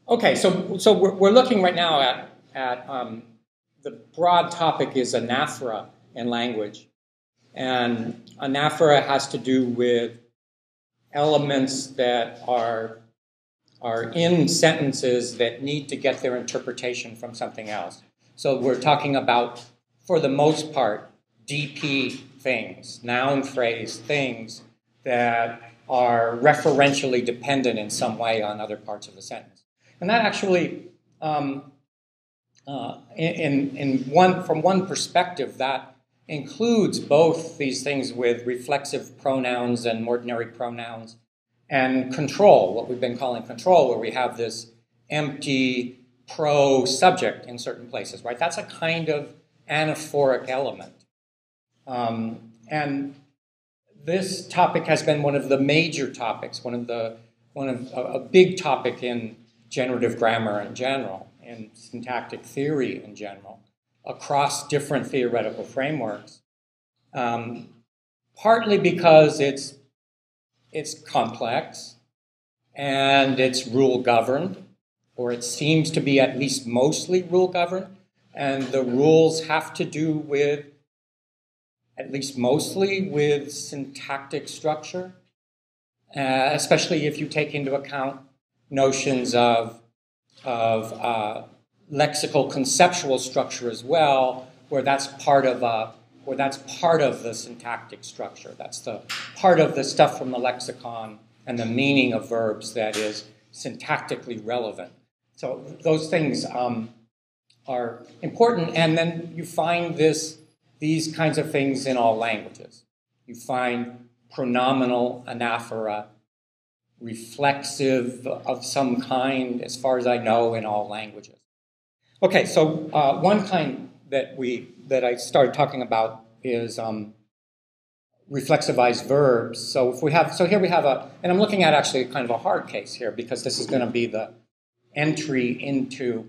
Okay, so we're looking right now at the broad topic is anaphora in language, and anaphora has to do with elements that are in sentences that need to get their interpretation from something else. So we're talking about, for the most part, DP things, noun phrase things that are referentially dependent in some way on other parts of the sentence. And that actually, from one perspective, that includes both these things with reflexive pronouns and ordinary pronouns, and control, what we've been calling control, where we have this empty pro-subject in certain places, right? That's a kind of anaphoric element. And this topic has been one of the major topics, a big topic in generative grammar in general, in syntactic theory in general, across different theoretical frameworks, partly because it's complex and it's rule governed, or it seems to be at least mostly rule governed, and the rules have to do with, at least mostly, with syntactic structure, especially if you take into account notions of lexical conceptual structure as well, where that's part of the syntactic structure. That's the part of the stuff from the lexicon and the meaning of verbs that is syntactically relevant. So those things are important, and then you find these kinds of things in all languages. You find pronominal anaphora, reflexive of some kind, as far as I know, in all languages. Okay, so one kind that I started talking about is reflexivized verbs. So here we have and I'm looking at actually kind of a hard case here, because this is going to be the entry into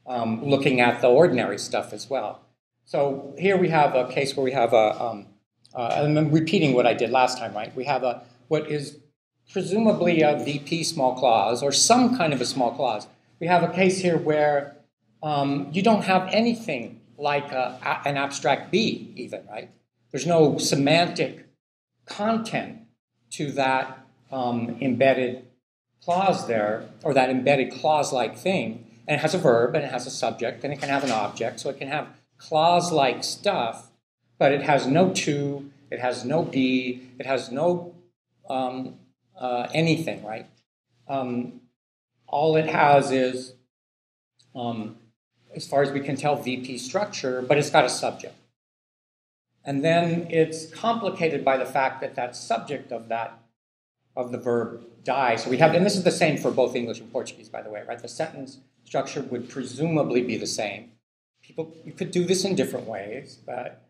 looking at the ordinary stuff as well. So here we have a case where we have and I'm repeating what I did last time, right? We have what is presumably a VP small clause, or some kind of a small clause. We have a case here where you don't have anything like an abstract B even, right? There's no semantic content to that embedded clause there, or that embedded clause-like thing. And it has a verb, and it has a subject, and it can have an object, so it can have clause-like stuff, but it has no to, it has no be, it has no anything, right? All it has is, as far as we can tell, VP structure, but it's got a subject. And then it's complicated by the fact that that subject of the verb die. So we have, and this is the same for both English and Portuguese, by the way, right? The sentence structure would presumably be the same. You could do this in different ways, but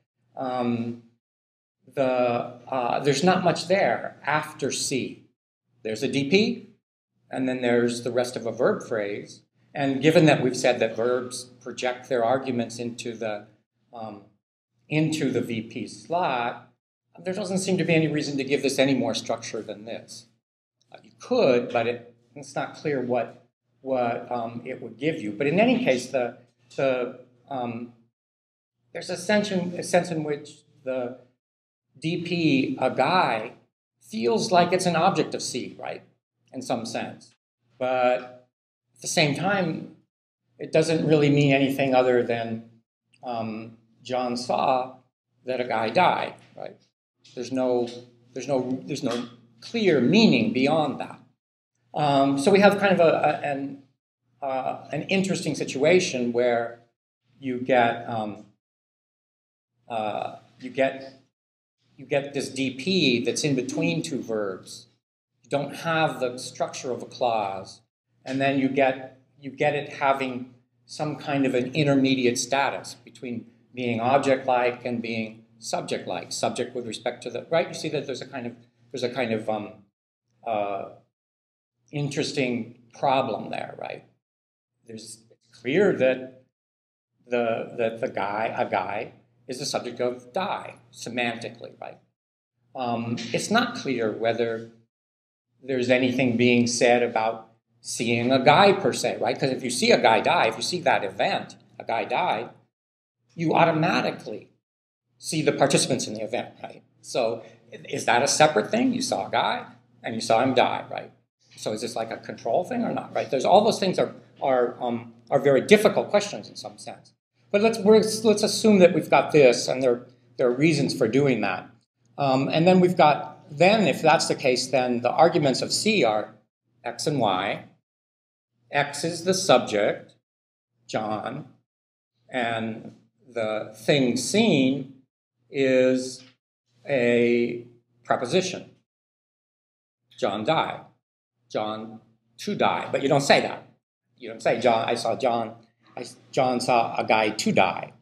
there's not much there after C. There's a DP, and then there's the rest of a verb phrase. And given that we've said that verbs project their arguments into the VP slot, there doesn't seem to be any reason to give this any more structure than this. You could, but it's not clear what it would give you. But in any case, there's a sense in which the DP, a guy, feels like it's an object of C, right? In some sense. But at the same time, it doesn't really mean anything other than John saw that a guy died, right? There's no clear meaning beyond that. So we have kind of an interesting situation where you get this DP that's in between two verbs. You don't have the structure of a clause, and then you get it having some kind of an intermediate status between being object-like and being subject-like. Subject with respect to the right. You see that there's a kind of interesting problem there, right? It's clear that a guy is the subject of die semantically, right? It's not clear whether there's anything being said about seeing a guy per se, right? Because if you see a guy die, if you see that event, a guy died, you automatically see the participants in the event, right? So is that a separate thing? You saw a guy and you saw him die, right? So is this like a control thing or not, right? There's all those things are very difficult questions in some sense. But let's assume that we've got this, and there are reasons for doing that. And then we've got, then if that's the case, then the arguments of C are X and Y. X is the subject, John, and the thing seen is a preposition. John died. John to die. But you don't say that. You don't say, John saw a guy to die,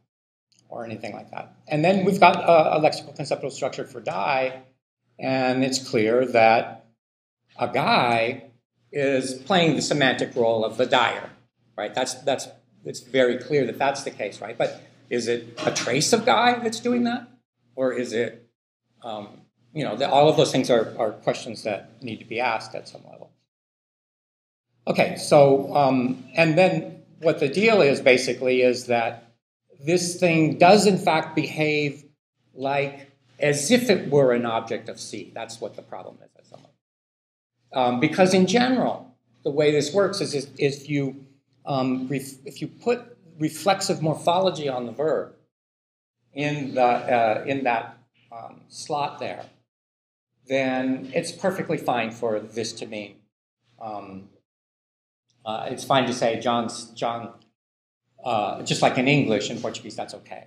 or anything like that. And then we've got a lexical conceptual structure for die, and it's clear that a guy is playing the semantic role of the dyer, right? It's very clear that that's the case, right? But is it a trace of guy that's doing that? Or is it, all of those things are questions that need to be asked at some level. Okay, so, and then what the deal is basically is that this thing does in fact behave like as if it were an object of C. That's what the problem is at some level. Because in general, the way this works is if you put reflexive morphology on the verb in that slot there, then it's perfectly fine for this to mean. It's fine to say John, just like in English. In Portuguese, that's okay.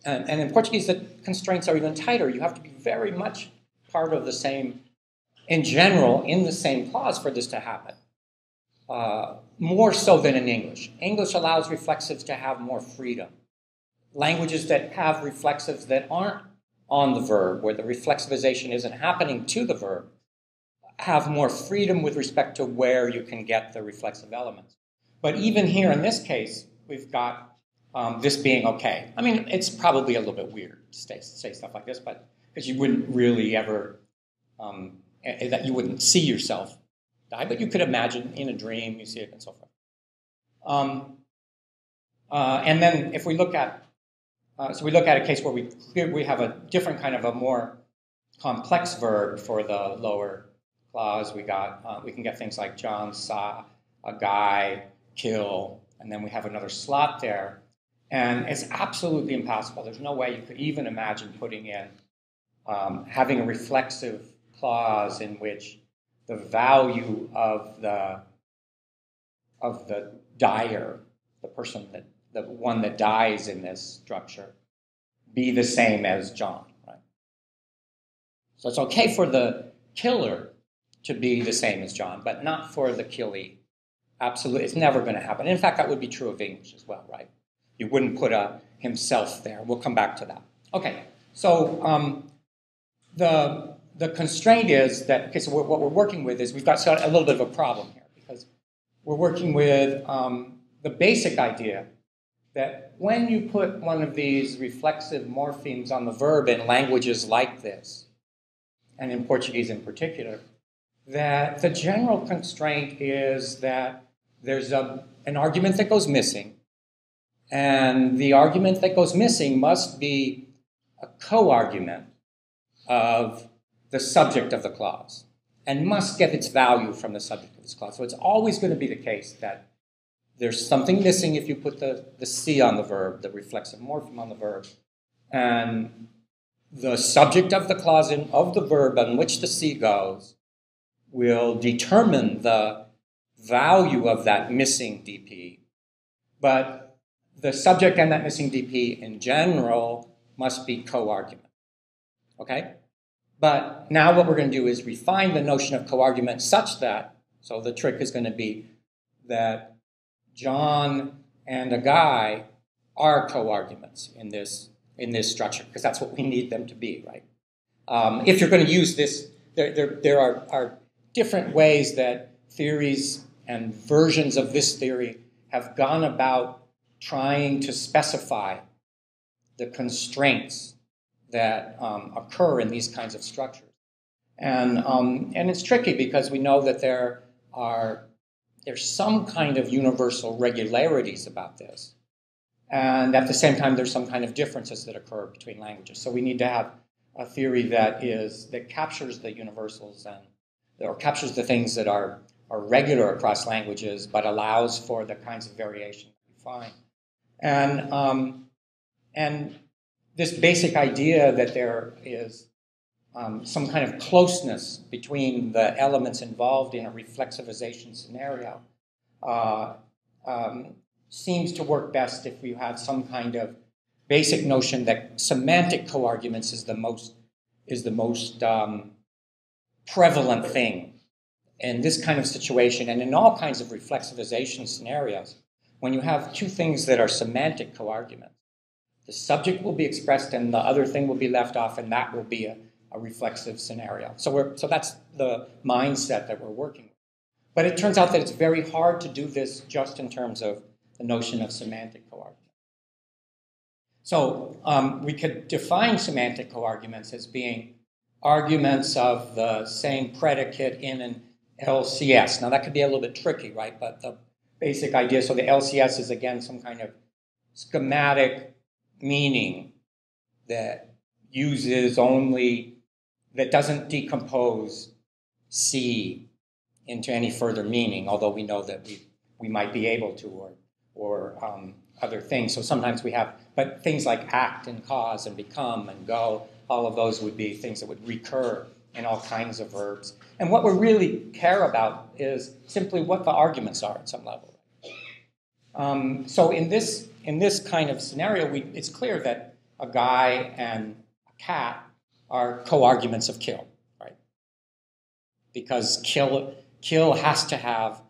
And in Portuguese, the constraints are even tighter. You have to be very much part of the same, in general, in the same clause for this to happen. More so than in English. English allows reflexives to have more freedom. Languages that have reflexives that aren't on the verb, where the reflexivization isn't happening to the verb, have more freedom with respect to where you can get the reflexive elements. But even here in this case, we've got this being okay. I mean, it's probably a little bit weird to say stuff like this, but because you wouldn't really ever, that you wouldn't see yourself die, but you could imagine in a dream, you see it and so forth. And then if we look at, we look at a case where we have a different kind of a more complex verb for the lower clause. We can get things like John saw a guy kill, and then we have another slot there. And it's absolutely impossible. There's no way you could even imagine putting in, having a reflexive clause in which the value of the dyer, the one that dies in this structure, be the same as John, right? So it's okay for the killer to be the same as John, but not for the killee. Absolutely, it's never going to happen. In fact, that would be true of English as well, right? You wouldn't put a himself there. We'll come back to that. Okay, so the constraint is that, okay, so what we're working with is we've got a little bit of a problem here, because we're working with the basic idea that when you put one of these reflexive morphemes on the verb in languages like this, and in Portuguese in particular, that the general constraint is that there's an argument that goes missing, and the argument that goes missing must be a co-argument of the subject of the clause, and must get its value from the subject of this clause. So it's always going to be the case that there's something missing if you put the C on the verb, the reflexive morpheme on the verb, and the subject of the clause of the verb on which the C goes will determine the value of that missing DP. But the subject and that missing DP in general must be co-argument. Okay? But now what we're going to do is refine the notion of co-argument such that, so the trick is going to be that John and a guy are co-arguments in this structure, because that's what we need them to be, right? If you're going to use this, there are different ways that theories and versions of this theory have gone about trying to specify the constraints that occur in these kinds of structures. And it's tricky because we know that there are there's some kind of universal regularities about this. And at the same time, there's some kind of differences that occur between languages. So we need to have a theory that captures the universals or captures the things that are regular across languages, but allows for the kinds of variation that we find. And this basic idea that there is some kind of closeness between the elements involved in a reflexivization scenario seems to work best if you have some kind of basic notion that semantic coarguments is the most prevalent thing in this kind of situation and in all kinds of reflexivization scenarios. When you have two things that are semantic coarguments, the subject will be expressed and the other thing will be left off, and that will be a reflexive scenario. So that's the mindset that we're working with. But it turns out that it's very hard to do this just in terms of the notion of semantic coarguments. So we could define semantic coarguments as being arguments of the same predicate in an LCS. Now that could be a little bit tricky, right? But the basic idea, so the LCS is again some kind of schematic meaning that doesn't decompose C into any further meaning, although we know that we might be able to, or other things. So sometimes we have, but things like act and cause and become and go, all of those would be things that would recur in all kinds of verbs. And what we really care about is simply what the arguments are at some level. So in this kind of scenario, it's clear that a guy and a cat are co-arguments of kill, right? Because kill has to have,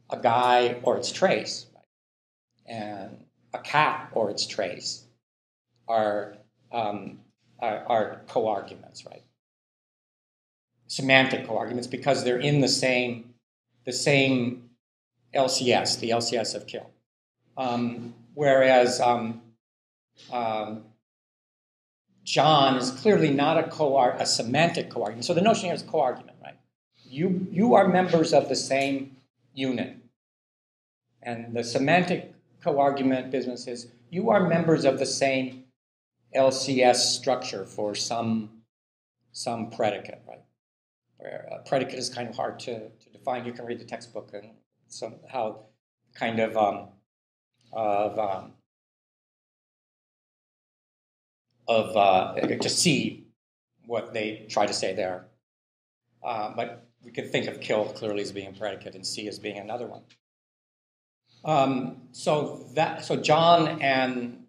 a guy or its trace, right? And a cat or its trace are co-arguments, right? Semantic co-arguments because they're in the same LCS, the LCS of kill. Whereas John is clearly not a semantic co-argument. So the notion here is co-argument, right? You are members of the same unit. And the semantic co-argument business is you are members of the same LCS structure for some predicate, right? Where a predicate is kind of hard to define. You can read the textbook and somehow kind of to see what they try to say there. But we could think of kill clearly as being a predicate and see as being another one. So John and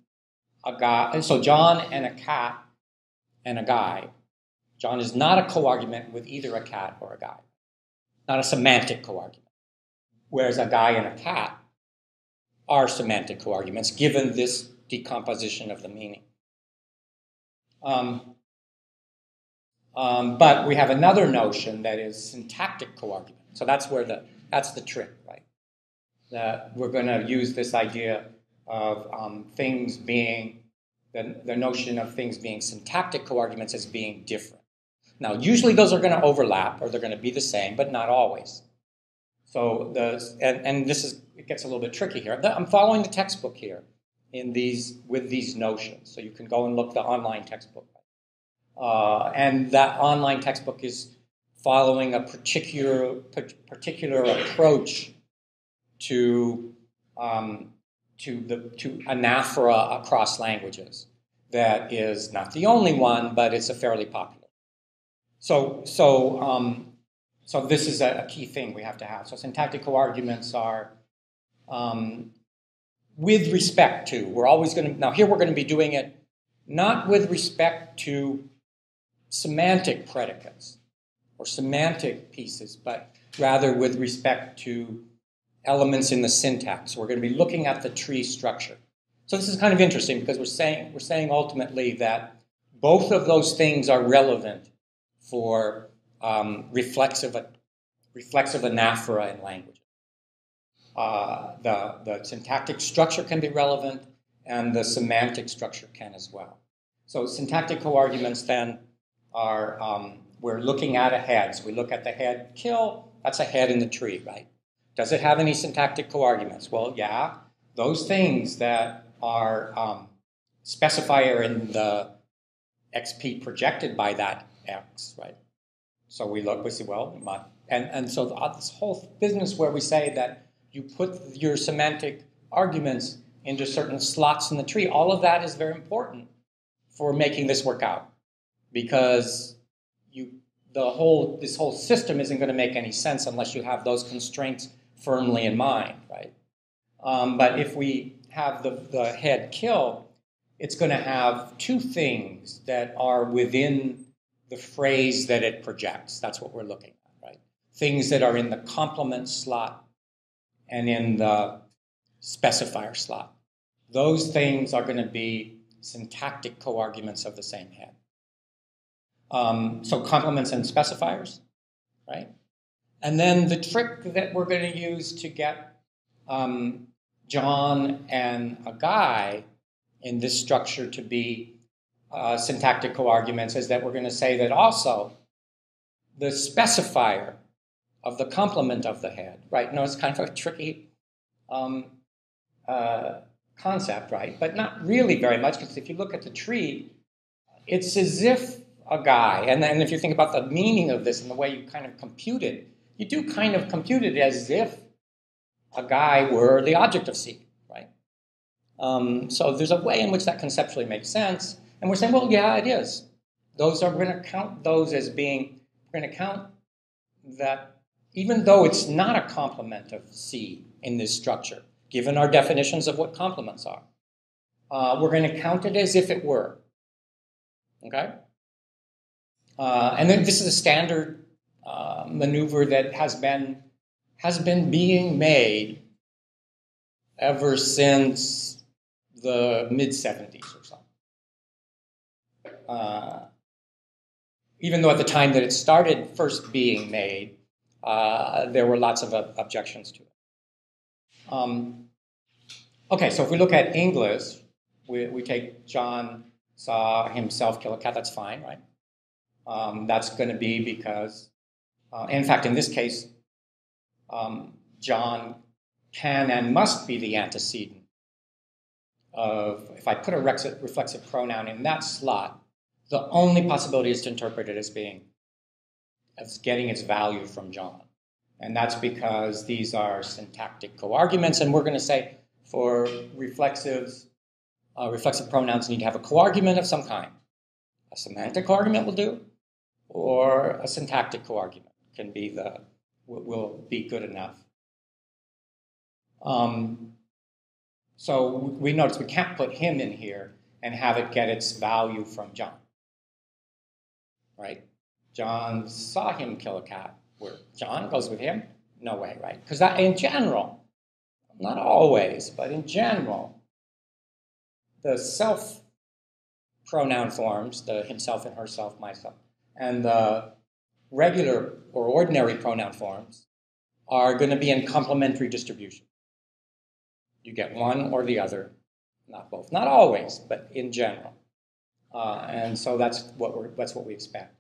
a guy. So John and a cat and a guy. John is not a co-argument with either a cat or a guy. Not a semantic co-argument. Whereas a guy and a cat are semantic co-arguments given this decomposition of the meaning. But we have another notion that is syntactic co-argument. So that's the trick, right? That we're going to use this idea of things being, the notion of things being syntactic co-arguments as being different. Now, usually those are going to overlap or they're going to be the same, but not always. So it gets a little bit tricky here. I'm following the textbook here with these notions. So you can go and look the online textbook. And that online textbook is following a particular approach to anaphora across languages. That is not the only one, but it's a fairly popular. So this is a key thing we have to have. So syntactic co-arguments are with respect to. We're always going to, now here we're going to be doing it not with respect to semantic predicates or semantic pieces, but rather with respect to elements in the syntax. We're going to be looking at the tree structure. So this is kind of interesting because we're saying ultimately that both of those things are relevant for reflexive anaphora in language. The syntactic structure can be relevant, and the semantic structure can as well. So syntactic co-arguments then are, we're looking at a head. So we look at the head kill, That's a head in the tree, right? Does it have any syntactic coarguments? Well, yeah. Those things that are specifier in the XP projected by that X, right? So we see, well, and so this whole business where we say that you put your semantic arguments into certain slots in the tree, all of that is very important for making this work out, because this whole system isn't going to make any sense unless you have those constraints firmly in mind, right? But if we have the head kill, it's going to have two things that are within the phrase that it projects. That's what we're looking at, right? Things that are in the complement slot and in the specifier slot. Those things are going to be syntactic coarguments of the same head. So complements and specifiers, right? And then the trick that we're going to use to get John and a guy in this structure to be syntactic coarguments is that we're going to say that also the specifier of the complement of the head, right? No, it's kind of a tricky concept, right? But not really very much, because if you look at the tree, it's as if a guy, and then if you think about the meaning of this and the way you kind of compute it, you do kind of compute it as if a guy were the object of C, right? So there's a way in which that conceptually makes sense, and we're saying, well, yeah, it is. We're going to count those as being, we're going to count that even though it's not a complement of C in this structure, given our definitions of what complements are, we're going to count it as if it were, okay? And then this is a standard maneuver that has been being made ever since the mid-70s or something. Even though at the time that it started first being made, there were lots of objections to it. Okay, so if we look at English, we take John saw himself kill a cat, that's fine, right? That's going to be because, in fact, in this case, John can and must be the antecedent of, if I put a reflexive pronoun in that slot, the only possibility is to interpret it as getting its value from John. And that's because these are syntactic coarguments, and we're going to say for reflexive pronouns need to have a coargument of some kind. A semantic argument will do, or a syntactic coargument will be good enough. So we notice we can't put him in here and have it get its value from John, right? John saw him kill a cat. Where John goes with him? No way, right? Because that, in general, not always, but in general, the self pronoun forms, the himself and herself, myself, and the regular or ordinary pronoun forms are going to be in complementary distribution. You get one or the other, not both. Not always, but in general. And so that's what we expect.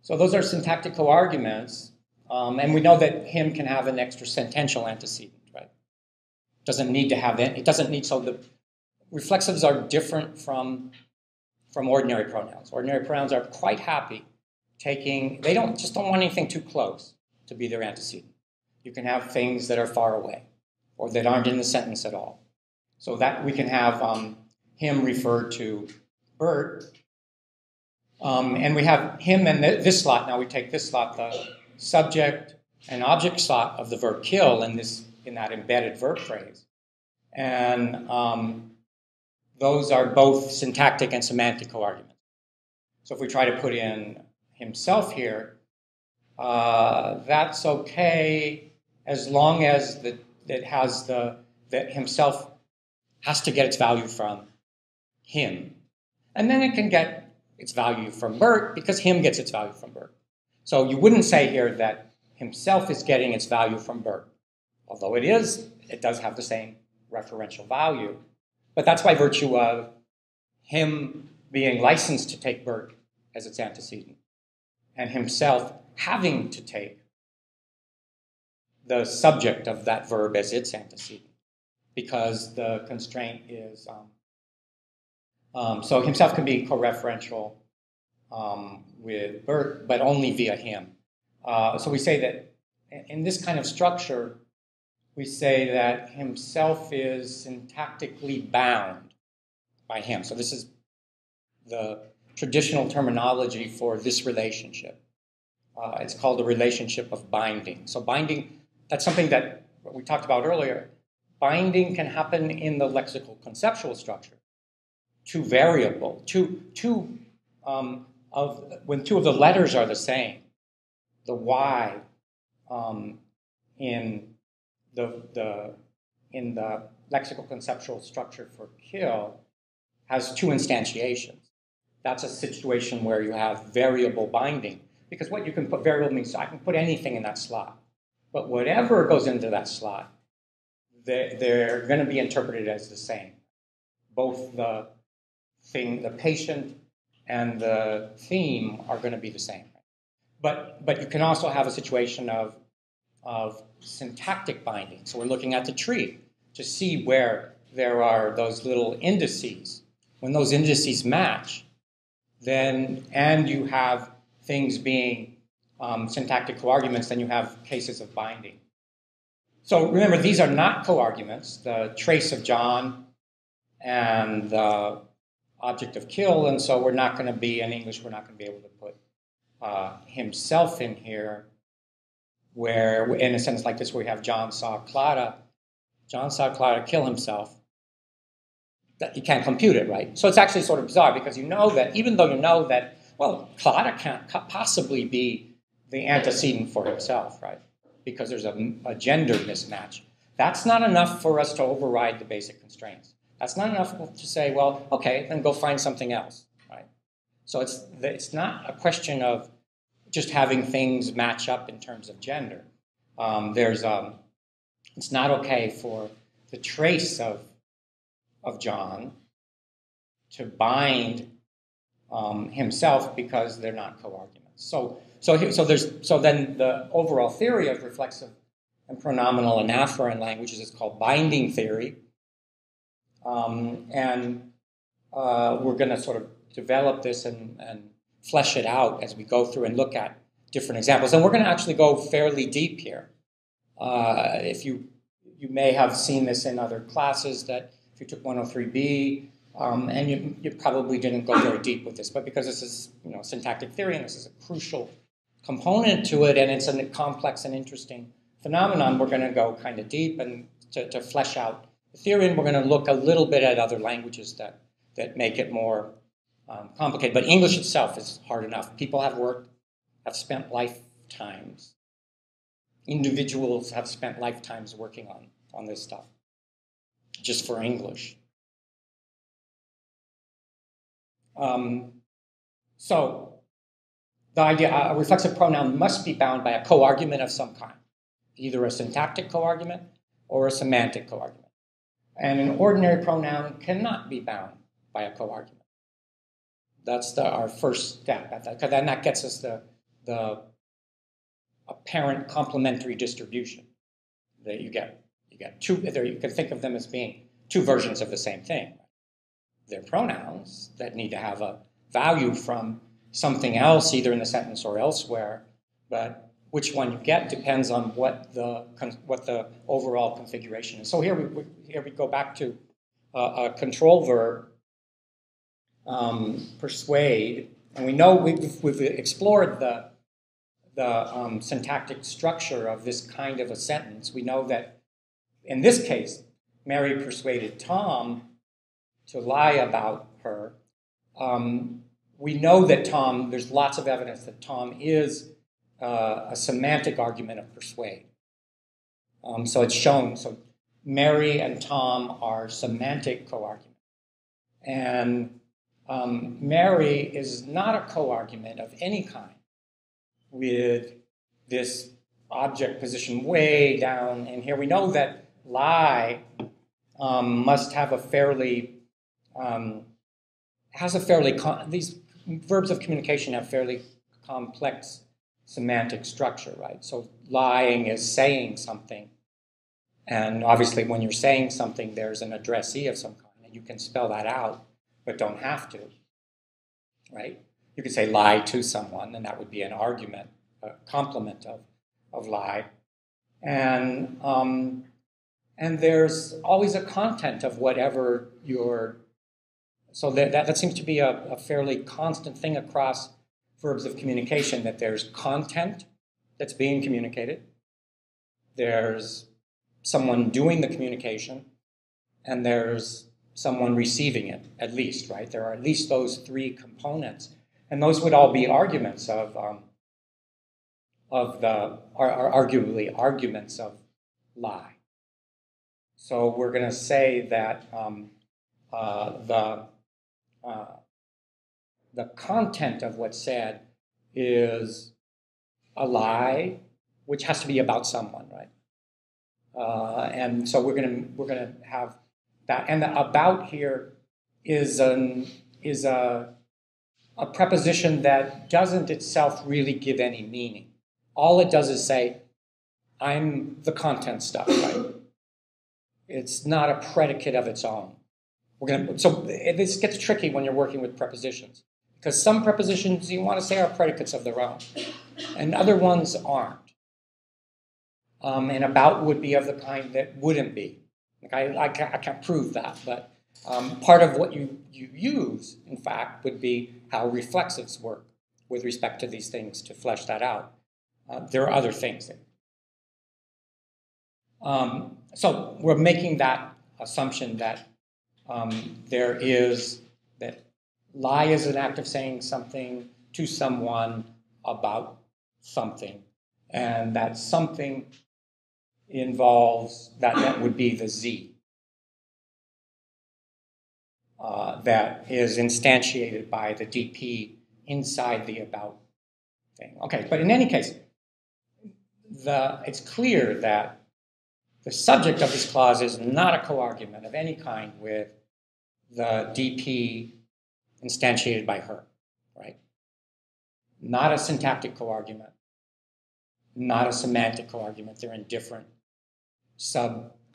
So those are syntactic coarguments, and we know that him can have an extra sentential antecedent, right? Doesn't need to have that. It doesn't need, so the reflexives are different from ordinary pronouns. Ordinary pronouns are quite happy they don't want anything too close to be their antecedent. You can have things that are far away or that aren't in the sentence at all. So that we can have him refer to Bert, and we have him in this slot. Now we take this slot, the subject and object slot of the verb kill in that embedded verb phrase. And those are both syntactic and semantic coarguments. So if we try to put in himself here, that's okay as long as that himself has to get its value from him. And then it can get its value from Bert because him gets its value from Bert. So you wouldn't say here that himself is getting its value from Bert. Although it does have the same referential value. But that's by virtue of him being licensed to take Bert as its antecedent and himself having to take the subject of that verb as its antecedent, because the constraint is, so himself can be co-referential with Bert, but only via him. So we say that in this kind of structure, we say that himself is syntactically bound by him. So this is the traditional terminology for this relationship. It's called a relationship of binding. So binding, that's something that we talked about earlier. Binding can happen in the lexical conceptual structure. When two of the letters are the same, the Y in the lexical conceptual structure for kill has two instantiations. That's a situation where you have variable binding, because what you can put, variable means I can put anything in that slot, but whatever goes into that slot, they're going to be interpreted as the same. Both the patient and the theme are going to be the same. But you can also have a situation of syntactic binding. So we're looking at the tree to see where there are those little indices. When those indices match, then, and you have things being syntactic coarguments, then you have cases of binding. So remember, these are not coarguments, the trace of John and the object of kill, and so we're not going to be, in English, we're not going to be able to put himself in here, where, in a sense like this, where we have John saw Clara kill himself. That you can't compute it, right? So it's actually sort of bizarre, because you know that, even though you know that, well, Clara can't possibly be the antecedent for himself, right? Because there's a gender mismatch. That's not enough for us to override the basic constraints. That's not enough to say, well, okay, then go find something else, right? So it's not a question of just having things match up in terms of gender. It's not okay for the trace of John to bind himself, because they're not coarguments. So then the overall theory of reflexive and pronominal anaphora in languages is called binding theory, and we're going to sort of develop this and flesh it out as we go through and look at different examples. And we're going to actually go fairly deep here. If you may have seen this in other classes, that if you took 103B, and you probably didn't go very deep with this, but because this is syntactic theory and this is a crucial component to it, and it's a complex and interesting phenomenon, we're going to go kind of deep and to flesh out the theory, and we're going to look a little bit at other languages that make it more complicated. But English itself is hard enough. People have spent lifetimes. Individuals have spent lifetimes working on this stuff, just for English. So the idea, a reflexive pronoun must be bound by a coargument of some kind, either a syntactic coargument or a semantic coargument. And an ordinary pronoun cannot be bound by a coargument. That's our first step at that, because then that gets us the apparent complementary distribution that you get. You get two. You can think of them as being two versions of the same thing. They're pronouns that need to have a value from something else, either in the sentence or elsewhere, but which one you get depends on what the overall configuration is. So here we go back to a control verb, persuade, and we know we've explored the syntactic structure of this kind of a sentence. We know that in this case, Mary persuaded Tom to lie about her. We know that Tom, there's lots of evidence that Tom is a semantic argument of persuade. So it's shown. So Mary and Tom are semantic co-argument. And Mary is not a co-argument of any kind with this object position way down in here. We know that lie must have a fairly, these verbs of communication have fairly complex semantic structure, right? So lying is saying something. And obviously when you're saying something, there's an addressee of some kind. And you can spell that out, but don't have to, right? You could say lie to someone, and that would be an argument, a complement of lie. And there's always a content of whatever you're... So that seems to be a fairly constant thing across verbs of communication, that there's content that's being communicated, there's someone doing the communication, and there's someone receiving it, at least, right? There are at least those three components. And those would all be arguments arguably arguments of lie. So we're going to say that the content of what's said is a lie, which has to be about someone, right? And so we're gonna have that, and the about here is a preposition that doesn't itself really give any meaning. All it does is say, I'm the content stuff, right? It's not a predicate of its own. So this gets tricky when you're working with prepositions, because some prepositions you want to say are predicates of their own, and other ones aren't. And about would be of the kind that wouldn't be. I can't prove that, but part of what you use, in fact, would be how reflexives work with respect to these things to flesh that out. There are other things. So we're making that assumption that that lie is an act of saying something to someone about something, and that something involves, that would be the Z, that is instantiated by the DP inside the about thing. Okay, but in any case, it's clear that the subject of this clause is not a co-argument of any kind with the DP instantiated by her, right? Not a syntactic co-argument, not a semantic co-argument. They're in different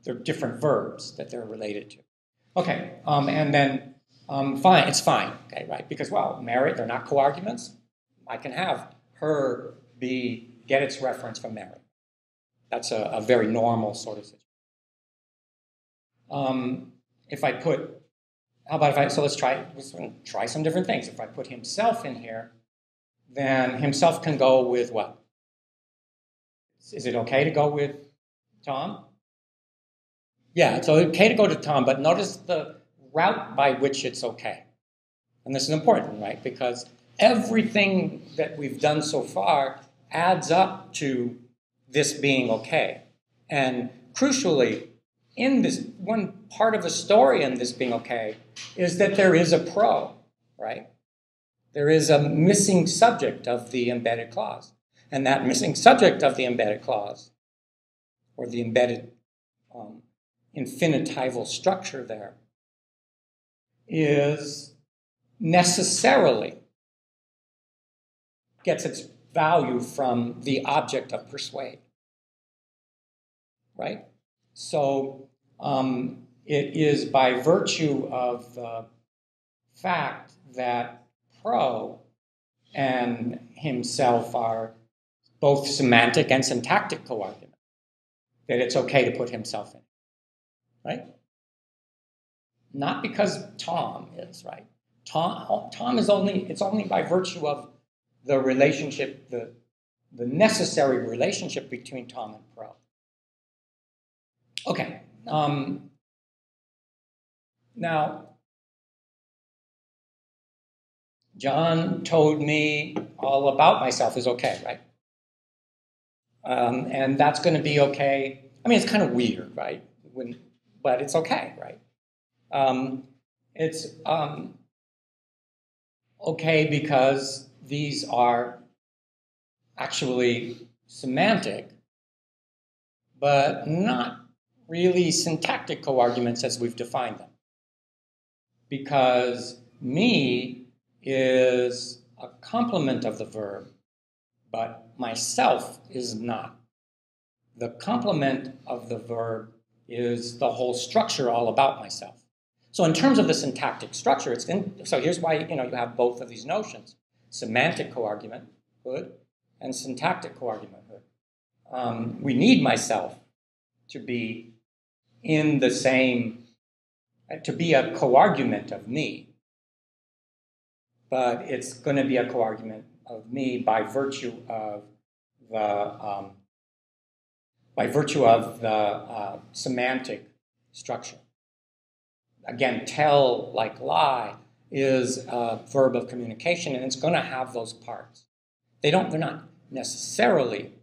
they're different verbs that they're related to. Okay, and then fine, it's fine, okay, right? Because, well, Mary, they're not co-arguments. I can have her get its reference from Mary. That's a very normal sort of situation. Let's try some different things. If I put himself in here, then himself can go with what? Is it okay to go with Tom? Yeah, it's okay to go to Tom, but notice the route by which it's okay. And this is important, right? Because everything that we've done so far adds up to this being okay. And crucially, in this one part of the story in this being okay is that there is a pro, right? There is a missing subject of the embedded clause. And that missing subject of the embedded clause, or the embedded infinitival structure there, is necessarily gets its value from the object of persuade, right? So it is by virtue of the fact that pro and himself are both semantic and syntactic co-argument that it's okay to put himself in, right? Not because Tom is, right? Tom is it's only by virtue of the relationship, the necessary relationship between Tom and pro. Okay. Now, John told me all about myself is okay, right? And that's going to be okay. I mean, it's kind of weird, right? But it's okay, right? It's okay because these are actually semantic, but not really syntactic co-arguments as we've defined them. Because me is a complement of the verb, but myself is not. The complement of the verb is the whole structure all about myself. So in terms of the syntactic structure, so here's why you have both of these notions: semantic coargumenthood and syntactic coargumenthood. We need myself to be in the same, to be a coargument of me, but it's going to be a coargument of me by virtue of the semantic structure. Again, tell, like lie, is a verb of communication, and it's going to have those parts. They're not necessarily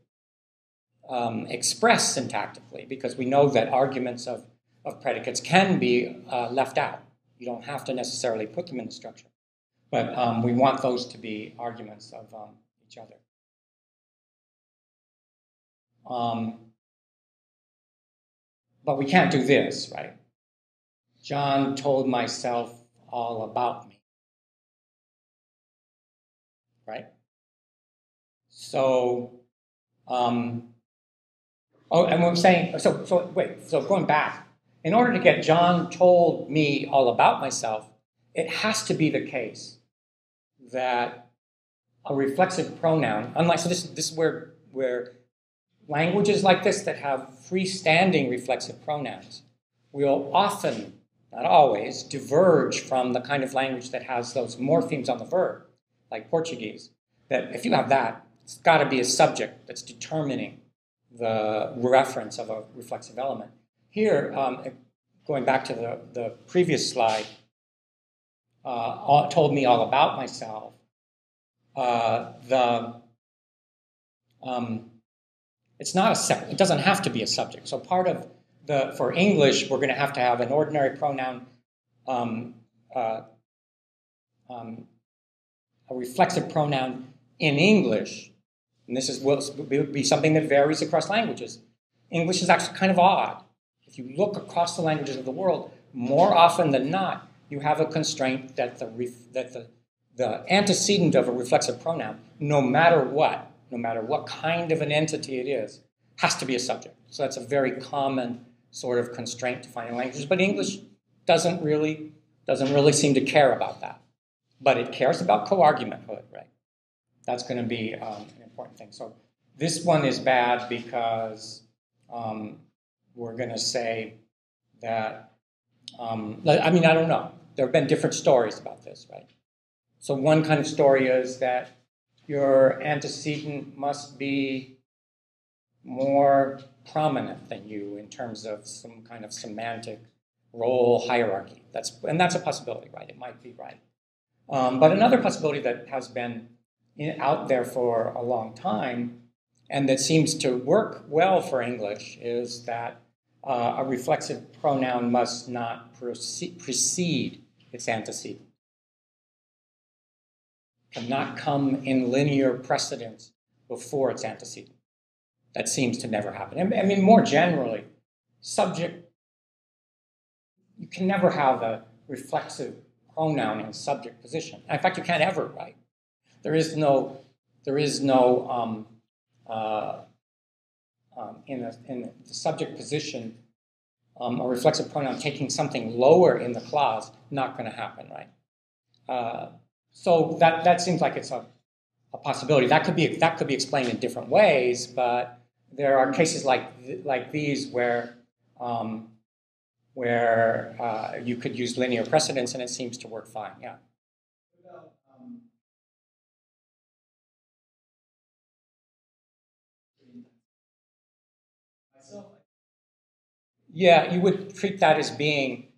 expressed syntactically, because we know that arguments of predicates can be left out. You don't have to necessarily put them in the structure. But we want those to be arguments of each other. But we can't do this, right? John told myself all about me, right? So, and we're saying, so going back, in order to get John told me all about myself, it has to be the case that a reflexive pronoun, unlike, so this is where languages like this that have freestanding reflexive pronouns will often, not always, diverge from the kind of language that has those morphemes on the verb, like Portuguese, that if you have that, it's got to be a subject that's determining the reference of a reflexive element. Here, going back to the previous slide, told me all about myself. It's not it doesn't have to be a subject. So part of for English, we're going to have an ordinary pronoun, a reflexive pronoun in English, and this will be something that varies across languages. English is actually kind of odd. If you look across the languages of the world, more often than not, you have a constraint that the antecedent of a reflexive pronoun, no matter what kind of an entity it is, has to be a subject. So that's a very common sort of constraint to find in languages. But English doesn't really seem to care about that. But it cares about coargumenthood, right? That's going to be an important thing. So this one is bad because we're going to say that, I don't know. There have been different stories about this, right? So one kind of story is that your antecedent must be more prominent than you in terms of some kind of semantic role hierarchy. That's a possibility, right? It might be right. But another possibility that has been out there for a long time and that seems to work well for English is that a reflexive pronoun must not precede its antecedent. Cannot come in linear precedence before its antecedent. That seems to never happen. I mean, more generally, you can never have a reflexive pronoun in subject position. In fact, you can't ever, right? There is no in the subject position, a reflexive pronoun taking something lower in the clause, not going to happen, right? So that seems like it's a possibility. That could be explained in different ways, but there are cases like these where you could use linear precedence and it seems to work fine. Yeah. Yeah, you would treat that as being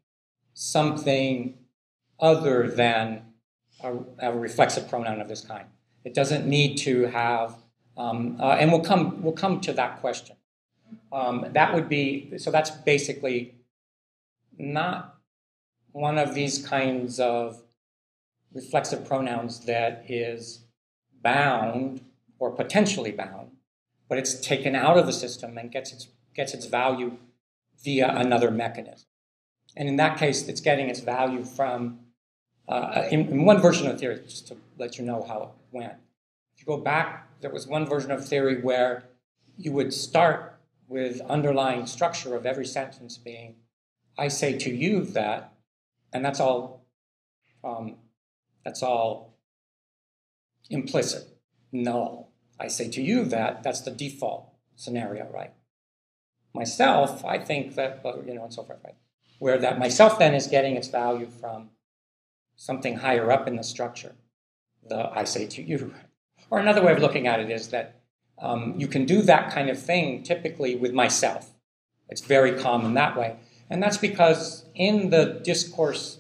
something other than a reflexive pronoun of this kind. It doesn't need to have, and we'll come to that question. That's basically not one of these kinds of reflexive pronouns that is bound or potentially bound, but it's taken out of the system and gets its value via another mechanism. And in that case, it's getting its value from, in one version of the theory, just to let you know how it went, If you go back, there was one version of theory where you would start with underlying structure of every sentence being, I say to you that, and that's all implicit, null. I say to you that, that's the default scenario, right? Myself, I think that, and so forth, right? Where that myself then is getting its value from something higher up in the structure, the I say to you. Or another way of looking at it is that you can do that kind of thing typically with myself. It's very common that way. And that's because in the discourse,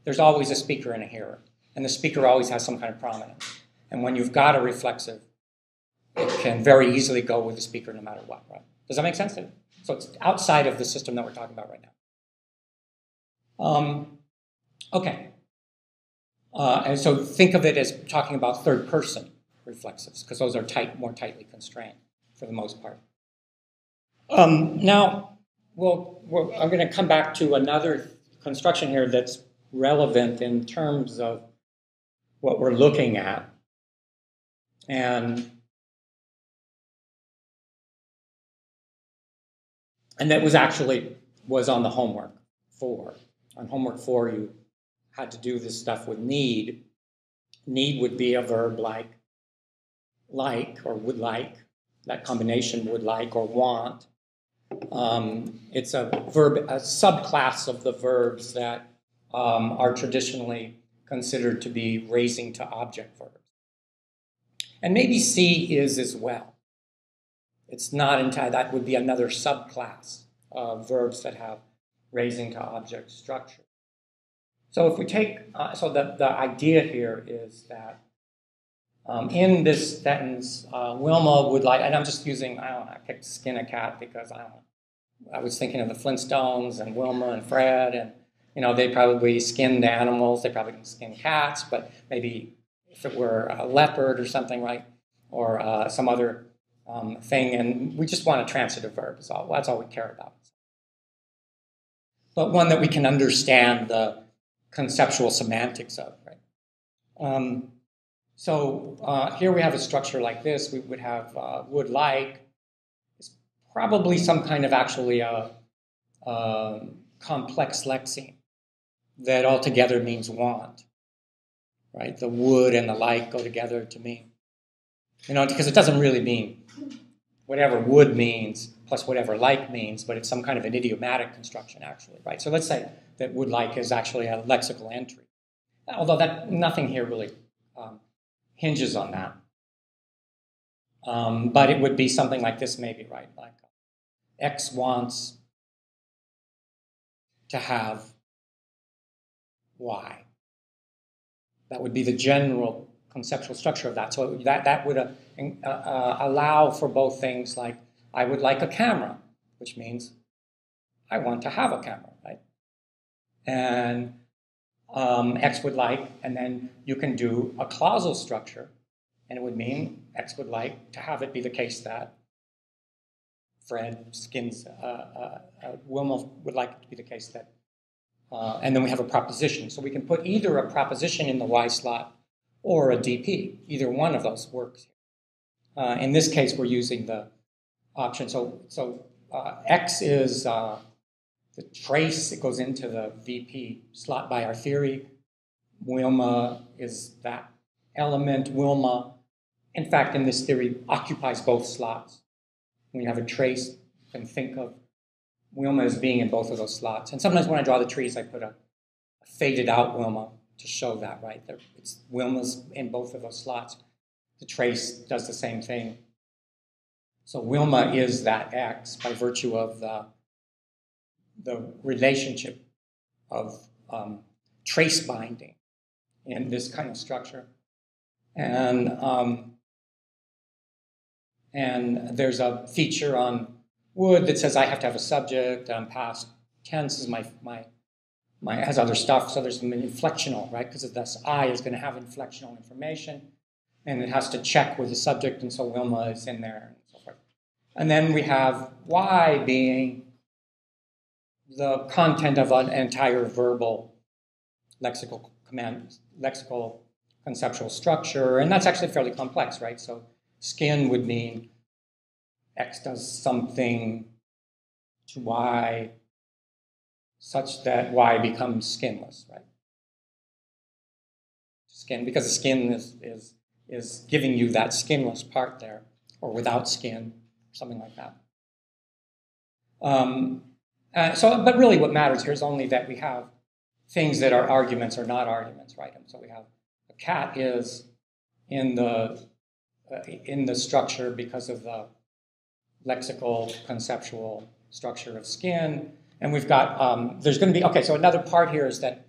there's always a speaker and a hearer. And the speaker always has some kind of prominence. And when you've got a reflexive, it can very easily go with the speaker no matter what, right? Does that make sense? So it's outside of the system that we're talking about right now. Okay. And so think of it as talking about third-person reflexives, because those are more tightly constrained for the most part. Now, I'm going to come back to another construction here that's relevant in terms of what we're looking at. And that was on the homework 4. On homework 4, you had to do this stuff with need. Need would be a verb like or would like. That combination would like or want. It's a subclass of the verbs that are traditionally considered to be raising to object verbs. And maybe C is as well. It's not entirely, that would be another subclass of verbs that have raising to object structure. So if we take, the idea here is that in this sentence, Wilma would like, and I'm just using, I picked skin a cat because I was thinking of the Flintstones and Wilma and Fred, and they probably skinned animals. They probably didn't skin cats, but maybe if it were a leopard or something, right, or some other thing, and we just want a transitive verb. That's all we care about. But one that we can understand the conceptual semantics of, right? So here we have a structure like this. We would have would like. It's probably some kind of actually a complex lexeme that altogether means want, right? The would and the like go together to mean, because it doesn't really mean whatever would means plus whatever like means, but it's some kind of an idiomatic construction actually, right? So let's say that would like is actually a lexical entry, although nothing here really hinges on that. But it would be something like this maybe, right? Like X wants to have Y. That would be the general conceptual structure of that. So that would allow for both things like I would like a camera, which means I want to have a camera, right? And X would like, and then you can do a clausal structure, and it would mean X would like to have it be the case that Fred skins, Wilma would like it to be the case that, and then we have a proposition. So we can put either a proposition in the Y slot or a DP. Either one of those works. In this case, we're using the option. So X is the trace. It goes into the VP slot by our theory. Wilma is that element. Wilma, in fact, in this theory, occupies both slots. When you have a trace, you can think of Wilma as being in both of those slots. And sometimes when I draw the trees, I put a faded out Wilma to show that, right? Wilma's in both of those slots. The trace does the same thing. So Wilma is that X by virtue of the relationship of trace binding in this kind of structure. And there's a feature on would that says I have to have a subject. Past tense is my has other stuff. So there's some inflectional, right? Because this I is going to have inflectional information, and it has to check with the subject, and so Wilma is in there, and so forth. And then we have Y being the content of an entire verbal lexical conceptual structure, and that's actually fairly complex, right? So skin would mean X does something to Y such that Y becomes skinless, right? Skin, because the skin is giving you that skinless part there, or without skin, something like that. But really what matters here is only that we have things that are arguments or not arguments, right? And so we have a cat is in the structure because of the lexical conceptual structure of skin, and we've got there's going to be okay. So another part here is that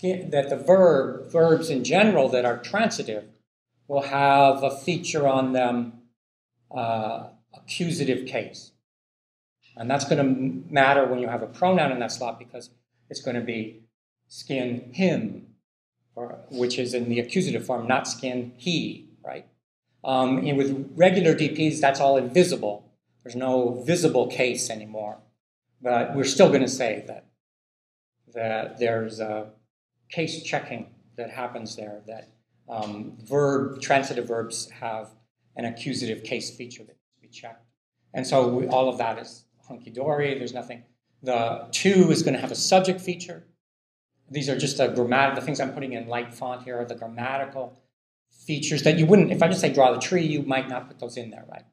the verbs in general that are transitive will have a feature on them, accusative case. And that's going to matter when you have a pronoun in that slot because it's going to be skin him, which is in the accusative form, not skin he, right? And with regular DPs, that's all invisible. There's no visible case anymore. But we're still going to say that there's a case checking that happens there, that transitive verbs have an accusative case feature that needs to be checked. And so all of that is hunky-dory. There's nothing. The to is going to have a subject feature. These are just the things I'm putting in light font here are the grammatical features that you wouldn't, if I just say draw the tree, you might not put those in there, right?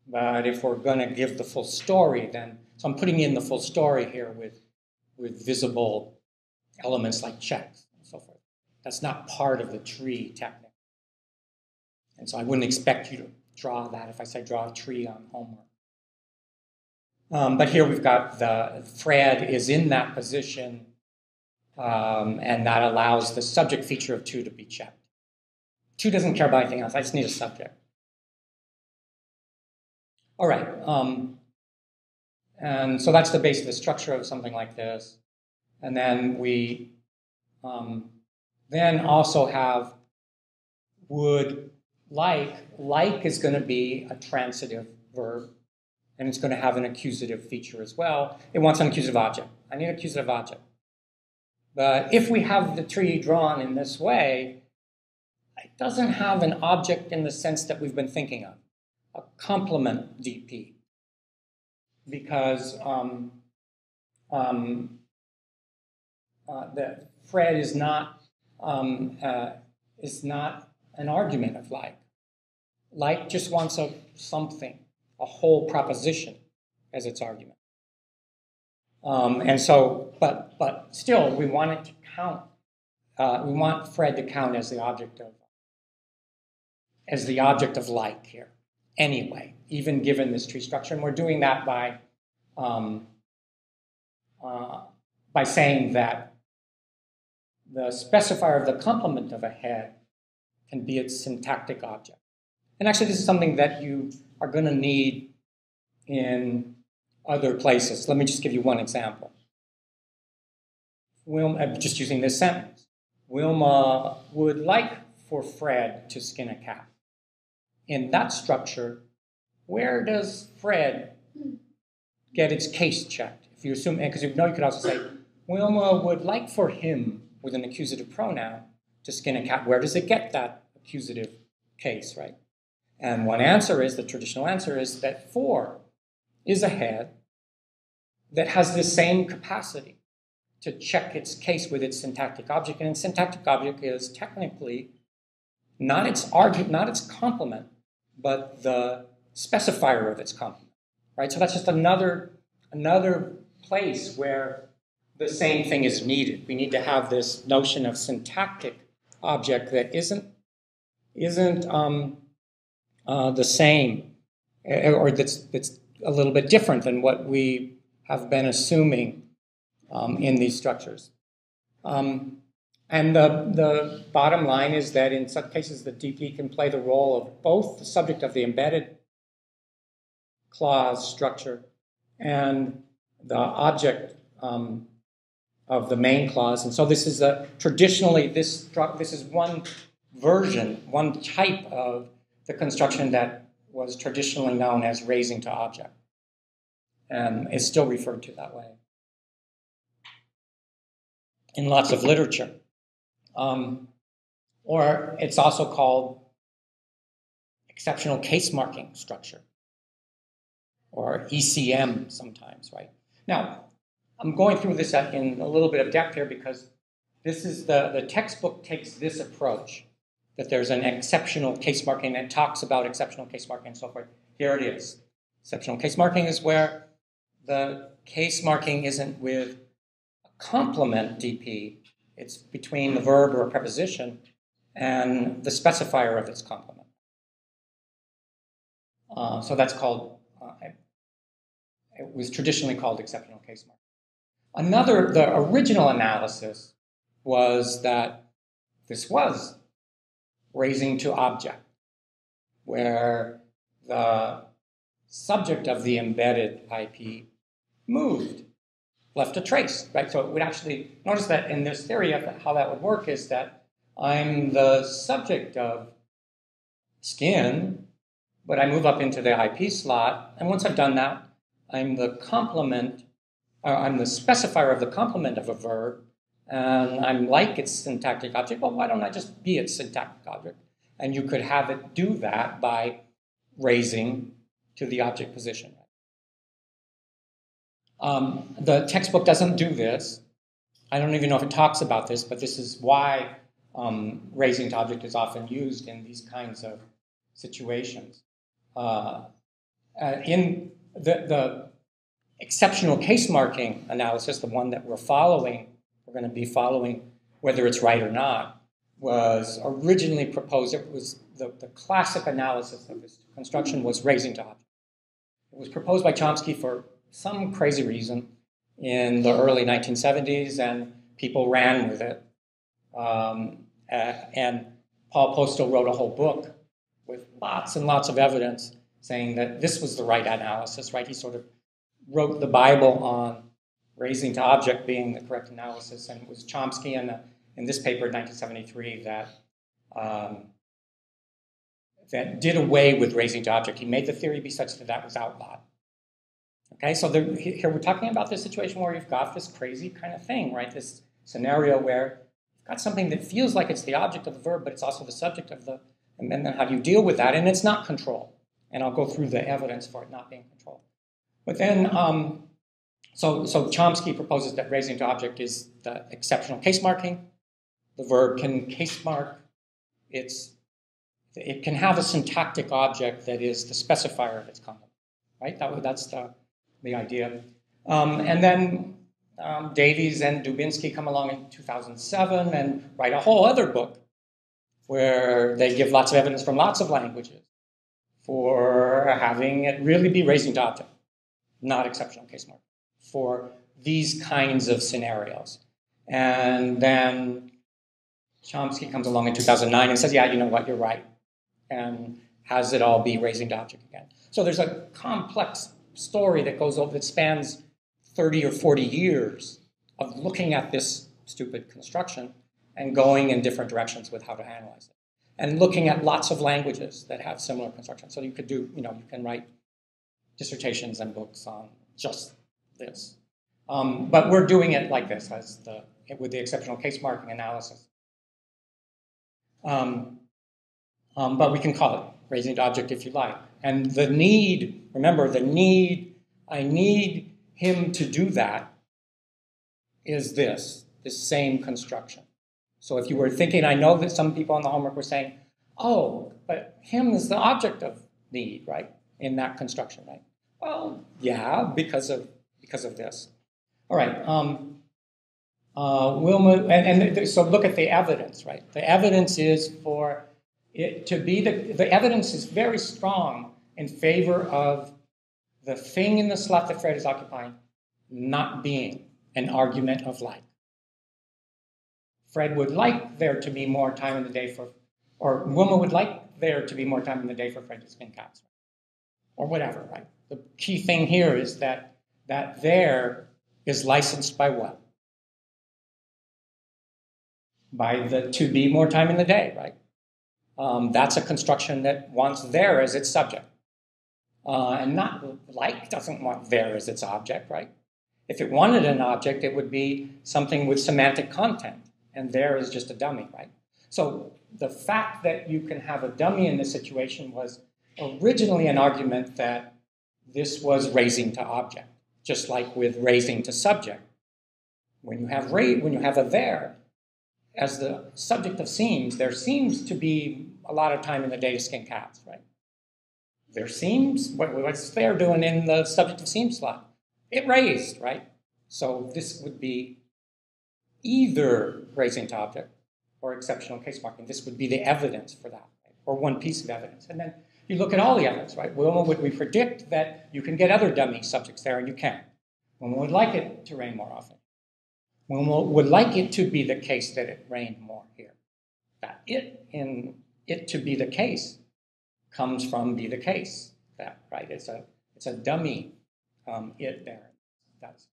But if we're going to give the full story, then, so I'm putting in the full story here with visible elements like checks and so forth. That's not part of the tree technique. And so I wouldn't expect you to draw that if I say draw a tree on homework. But here we've got Fred is in that position, and that allows the subject feature of to be checked. To doesn't care about anything else. I just need a subject. All right. And so that's the base of the structure of something like this. And then we then also have would like. Like is going to be a transitive verb. And it's going to have an accusative feature as well. It wants an accusative object. I need an accusative object. But if we have the tree drawn in this way, it doesn't have an object in the sense that we've been thinking of, a complement DP. Because the Fred is not an argument of like. Like just wants something. A whole proposition as its argument. And so, but still, we want it to count. We want Fred to count as the object of like here. Anyway, even given this tree structure, and we're doing that by saying that the specifier of the complement of a head can be its syntactic object. And actually, this is something that you are going to need in other places. Let me just give you one example. Just using this sentence. Wilma would like for Fred to skin a cat. In that structure, where does Fred get its case checked? If you assume, because you know you could also say, Wilma would like for him, with an accusative pronoun, to skin a cat. Where does it get that accusative case, right? And one answer is, the traditional answer is that for is a head that has the same capacity to check its case with its syntactic object. And its syntactic object is technically not its complement, but the specifier of its complement, right? So that's just another place where the same thing is needed. We need to have this notion of syntactic object that isn't the same, or that's a little bit different than what we have been assuming in these structures. And the bottom line is that in some cases the DP can play the role of both the subject of the embedded clause structure and the object of the main clause. And so this is traditionally this is one version, one type of the construction that was traditionally known as raising to object, and is still referred to that way in lots of literature. Or it's also called exceptional case marking structure, or ECM sometimes, right? Now, I'm going through this in a little bit of depth here because this is the textbook takes this approach, that there's an exceptional case marking that talks about exceptional case marking and so forth. Here it is. Exceptional case marking is where the case marking isn't with a complement DP, it's between the verb or a preposition and the specifier of its complement. So that's called, it was traditionally called exceptional case marking. The original analysis was that this was raising to object, where the subject of the embedded IP moved, left a trace, right? So it would actually, notice that in this theory of how that would work is that I'm the subject of skin, but I move up into the IP slot, and once I've done that, I'm the I'm the specifier of the complement of a verb, and I'm like its syntactic object. Well, why don't I just be its syntactic object? And you could have it do that by raising to the object position. The textbook doesn't do this. I don't even know if it talks about this, but this is why raising to object is often used in these kinds of situations. In the exceptional case marking analysis, the one that we're going to be following, whether it's right or not, was originally proposed. It was the classic analysis of this construction was raising to object. It was proposed by Chomsky for some crazy reason in the early 1970s, and people ran with it. And Paul Postel wrote a whole book with lots and lots of evidence saying that this was the right analysis, right? He sort of wrote the Bible on raising to object being the correct analysis, and it was Chomsky in this paper in 1973 that did away with raising to object. He made the theory be such that that was outlawed. Okay, so here we're talking about this situation where you've got this crazy kind of thing, right? This scenario where you've got something that feels like it's the object of the verb, but it's also the subject of the, and then how do you deal with that? And it's not control. And I'll go through the evidence for it not being control. But then, so Chomsky proposes that raising to object is the exceptional case marking. The verb can case mark. It can have a syntactic object that is the specifier of its complement, right? That's the idea. And then Davies and Dubinsky come along in 2007 and write a whole other book where they give lots of evidence from lots of languages for having it really be raising to object, not exceptional case marking, for these kinds of scenarios. And then Chomsky comes along in 2009 and says, yeah, you know what, you're right, and has it all be raising to object again. So there's a complex story that goes over, that spans 30 or 40 years of looking at this stupid construction and going in different directions with how to analyze it. And looking at lots of languages that have similar constructions. So you could do, you can write dissertations and books on just this. But we're doing it like this, with the exceptional case marking analysis. But we can call it raising to object if you like. And the need, remember, I need him to do that is this same construction. So if you were thinking, I know that some people on the homework were saying, oh, but him is the object of need, right, in that construction, right? Well, yeah, because of this. All right. So look at the evidence, right? The evidence is for it to be the evidence is very strong in favor of the thing in the slot that Fred is occupying not being an argument of like. Fred would like there to be more time in the day or Wilma would like there to be more time in the day for Fred to spin cats, or whatever, right? The key thing here is that there is licensed by what? By the to be more time in the day, right? That's a construction that wants there as its subject. And not like doesn't want there as its object, right? If it wanted an object, it would be something with semantic content. And there is just a dummy, right? So the fact that you can have a dummy in this situation was originally an argument that this was raising to object, just like with raising to subject. When you have a there as the subject of seems, there seems to be a lot of time in the day to skin cats, right? There seems, what's there doing in the subject of seems slot? It raised, right? So this would be either raising to object or exceptional case marking. This would be the evidence for that, right? Or one piece of evidence. And then you look at all the evidence, right? Well, would we predict that you can get other dummy subjects there, and you can. One would like it to rain more often. One would like it to be the case that it rained more here. That it to be the case comes from be the case. That, right? It's a dummy it there. That's.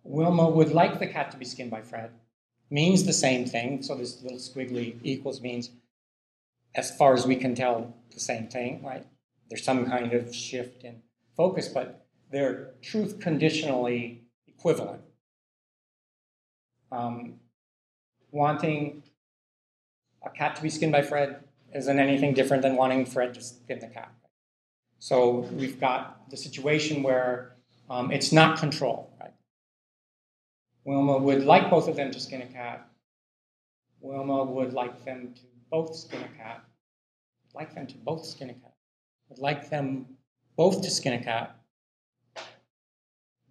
Wilma would like the cat to be skinned by Fred. Means the same thing. So this little squiggly equals means, as far as we can tell, the same thing, right? There's some kind of shift in focus, but they're truth conditionally equivalent. Wanting a cat to be skinned by Fred isn't anything different than wanting Fred to skin the cat. So we've got the situation where it's not control, right? Wilma would like both of them to skin a cat. Wilma would like them to both skin a cat. Like them to both skin a cat. Would like them both to skin a cat.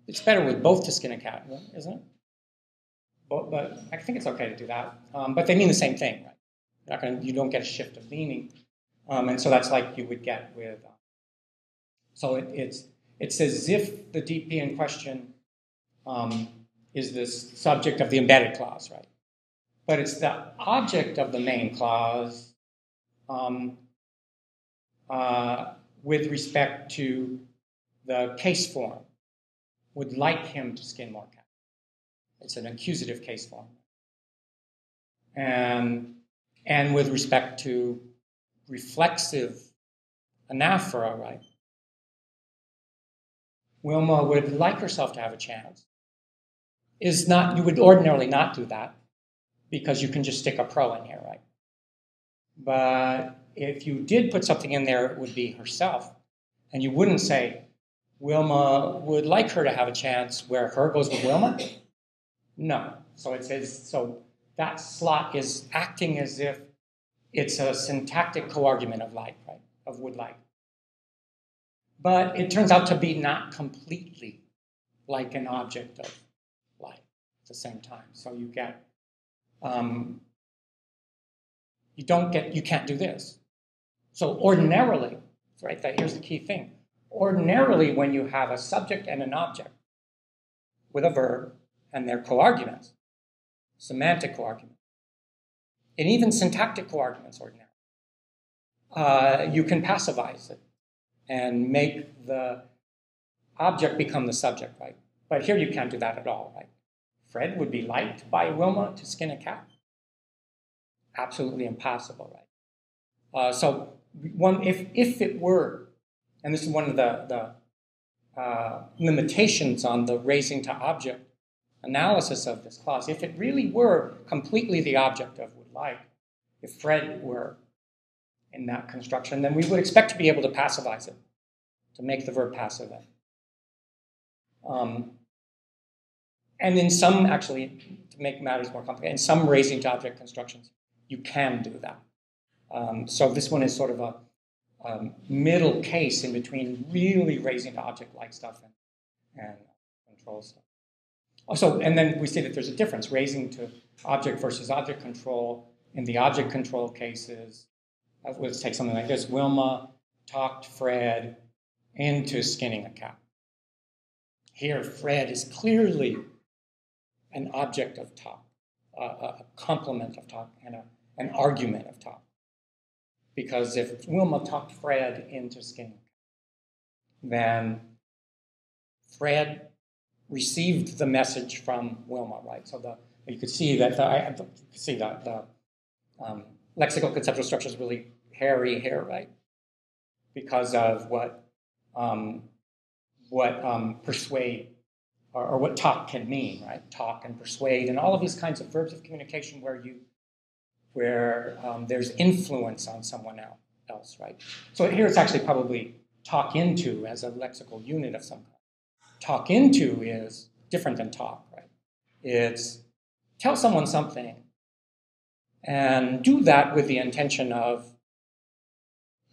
It's better with both to skin a cat, isn't it? But I think it's okay to do that. But they mean the same thing, right? You don't get a shift of meaning. And so that's like you would get with. So it's as if the DP in question is this subject of the embedded clause, right? But it's the object of the main clause with respect to the case form. Would like him to skin more cat. It's an accusative case form. And with respect to reflexive anaphora, right? Wilma would like herself to have a chance. You would ordinarily not do that because you can just stick a pro in here, right? But if you did put something in there, it would be herself. And you wouldn't say, Wilma would like her to have a chance where her goes with Wilma. No. So it says, so that slot is acting as if it's a syntactic co-argument of like, right? Of would like. But it turns out to be not completely like an object of like at the same time. So you get, you can't do this. So ordinarily, right, here's the key thing. Ordinarily, when you have a subject and an object with a verb and their co-arguments, semantic co-arguments, and even syntactic co-arguments ordinarily, you can passivize it and make the object become the subject, right? But here you can't do that at all, right? Fred would be liked by Wilma to skin a cat. Absolutely impossible, right? So if it were, and this is one of the limitations on the raising to object analysis of this clause, if it really were completely the object of would like, if Fred were in that construction, then we would expect to be able to passivize it, to make the verb passive. And in some, actually, to make matters more complicated, in some raising to object constructions, you can do that. So this one is sort of a middle case in between really raising to object-like stuff and control stuff. Also, and then we see that there's a difference, raising to object versus object control. In the object control cases, let's take something like this. Wilma talked Fred into skinning a cat. Here, Fred is clearly an object of talk, a complement of talk, and an argument of talk. Because if Wilma talked Fred into skinning, then Fred received the message from Wilma, right? So you could see that the lexical conceptual structure is really hairy here, right? Because of what persuade or what talk can mean, right? Talk and persuade and all of these kinds of verbs of communication where where there's influence on someone else, right? So here it's actually probably talk into as a lexical unit of some kind. Talk into is different than talk, right? It's tell someone something and do that with the intention of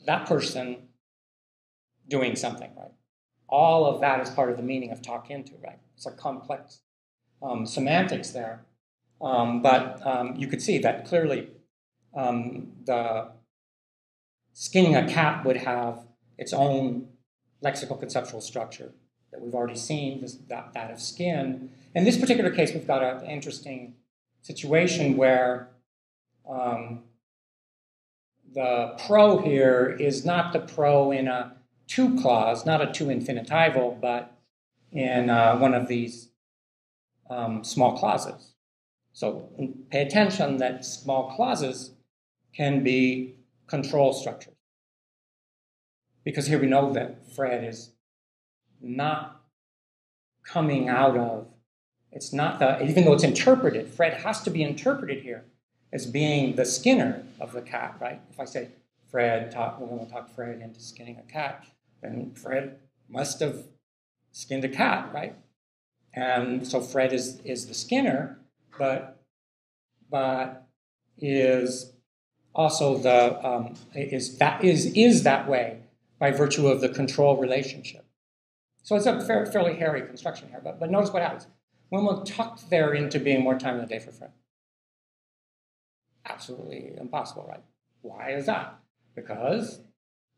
that person doing something, right? All of that is part of the meaning of talk into, right? It's a complex semantics there. But you could see that clearly the skinning a cat would have its own lexical conceptual structure that we've already seen, that of skin. In this particular case, we've got an interesting situation where the pro here is not the pro in a to clause, not a to infinitival, but in one of these small clauses. So pay attention that small clauses can be control structures. Because here we know that Fred is not coming out of, it's not even though it's interpreted, Fred has to be interpreted here as being the skinner of the cat, right? If I say we're going to talk Fred into skinning a cat, then Fred must have skinned a cat, right? And so Fred is the skinner, but is also is that way by virtue of the control relationship. So it's a fairly hairy construction here, but notice what happens. Wilma tucked there into being more time in the day for Fred. Absolutely impossible, right? Why is that? Because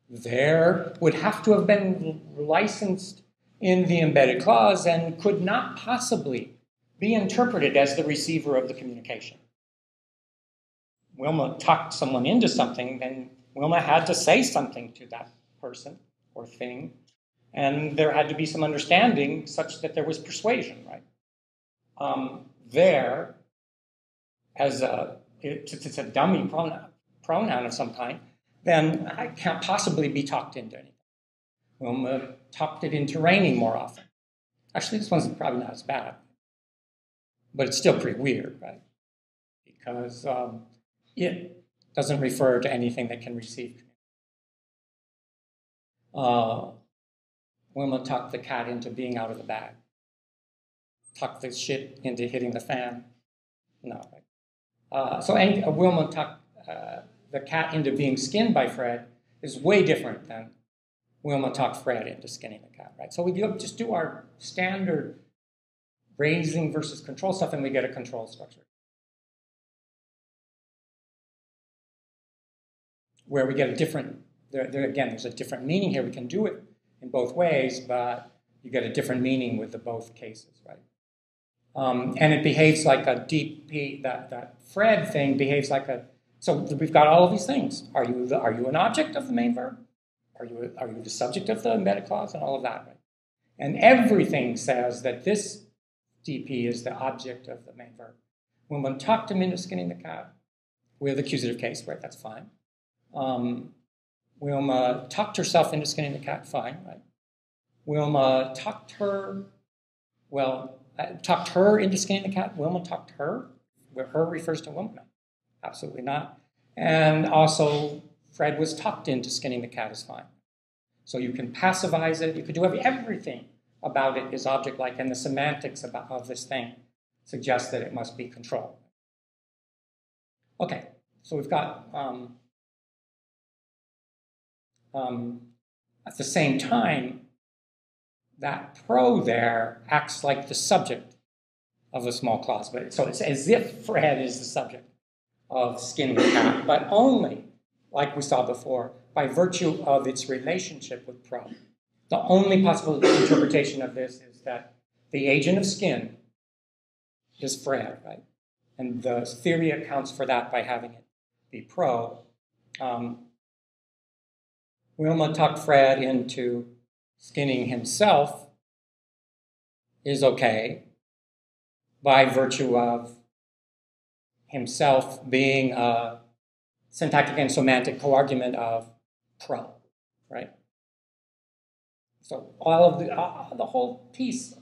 there would have to have been licensed in the embedded clause and could not possibly be interpreted as the receiver of the communication. Wilma tucked someone into something, then Wilma had to say something to that person or thing, and there had to be some understanding such that there was persuasion, right? There, it's a dummy pronoun of some kind, then I can't possibly be tucked into anything. Wilma tucked it into raining more often. Actually, this one's probably not as bad, but it's still pretty weird, right? Because it doesn't refer to anything that can receive. Wilma tucked the cat into being out of the bag. Tucked the shit into hitting the fan. No. So Wilma tucked the cat into being skinned by Fred is way different than Wilma tucked Fred into skinning the cat, right? So we just do our standard raising versus control stuff, and we get a control structure. Where we get a different, again, there's a different meaning here. We can do it in both ways, but you get a different meaning with the both cases, right? And it behaves like a DP, that Fred thing behaves like a, so we've got all of these things. Are you an object of the main verb? Are you the subject of the embedded clause? And all of that, right? And everything says that this DP is the object of the main verb. When one tucked him into skinning the cat, with accusative case, right, that's fine. Wilma tucked herself into skinning the cat, fine, right? Wilma tucked her into skinning the cat. Wilma tucked her. Where her refers to Wilma. No, absolutely not. And also, Fred was tucked into skinning the cat is fine. So you can passivize it. You could do everything about it is object-like, and the semantics of this thing suggests that it must be controlled. Okay, so we've got at the same time, that pro there acts like the subject of a small clause. So it's as if Fred is the subject of skinning the cat, but only, like we saw before, by virtue of its relationship with pro. The only possible interpretation of this is that the agent of skin is Fred, right? And the theory accounts for that by having it be pro. Wilma tucked Fred into skinning himself is okay by virtue of himself being a syntactic and semantic co-argument of pro, right? So all of the whole piece,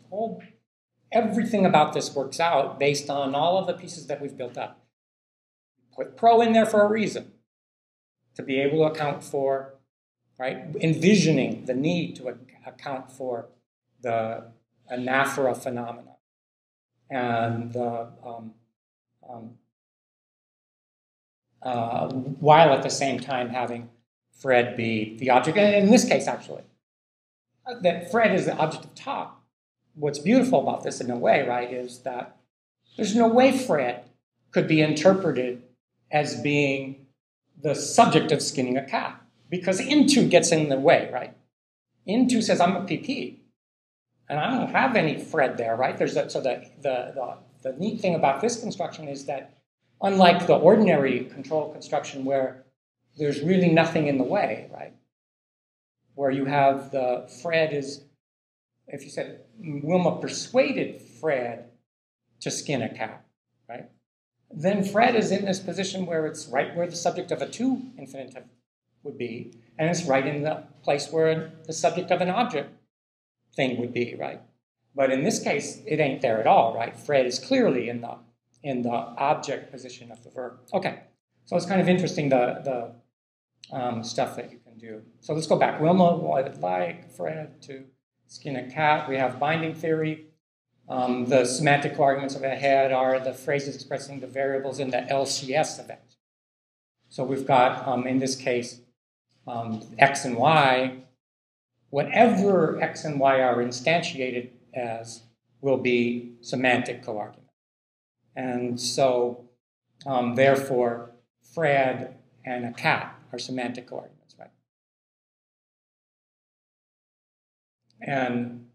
everything about this works out based on all of the pieces that we've built up. put pro in there for a reason, to be able to account for, right, envisioning the need to account for the anaphora phenomena and the while at the same time having Fred be the object. And in this case, actually, that Fred is the object of talk. What's beautiful about this, in a way, right, is that there's no way Fred could be interpreted as being the subject of skinning a cat, because into gets in the way, right? Into says, I'm a PP, and I don't have any Fred there, right? So the neat thing about this construction is that, unlike the ordinary control construction where there's really nothing in the way, right? Where you have the Fred is, if you said Wilma persuaded Fred to skin a cat, right? Then Fred is in this position where it's right where the subject of a to infinitive would be, and it's right in the place where the subject of an object thing would be, right? But in this case, it ain't there at all, right? Fred is clearly in the object position of the verb. Okay, so it's kind of interesting the stuff that you can do. So let's go back. Wilma would like Fred to skin a cat. We have binding theory. The semantic arguments of ahead are the phrases expressing the variables in the LCS event. So we've got, in this case, x and y. Whatever x and y are instantiated as will be semantic coargument. And so, therefore, Fred and a cat are semantic coarguments, right? And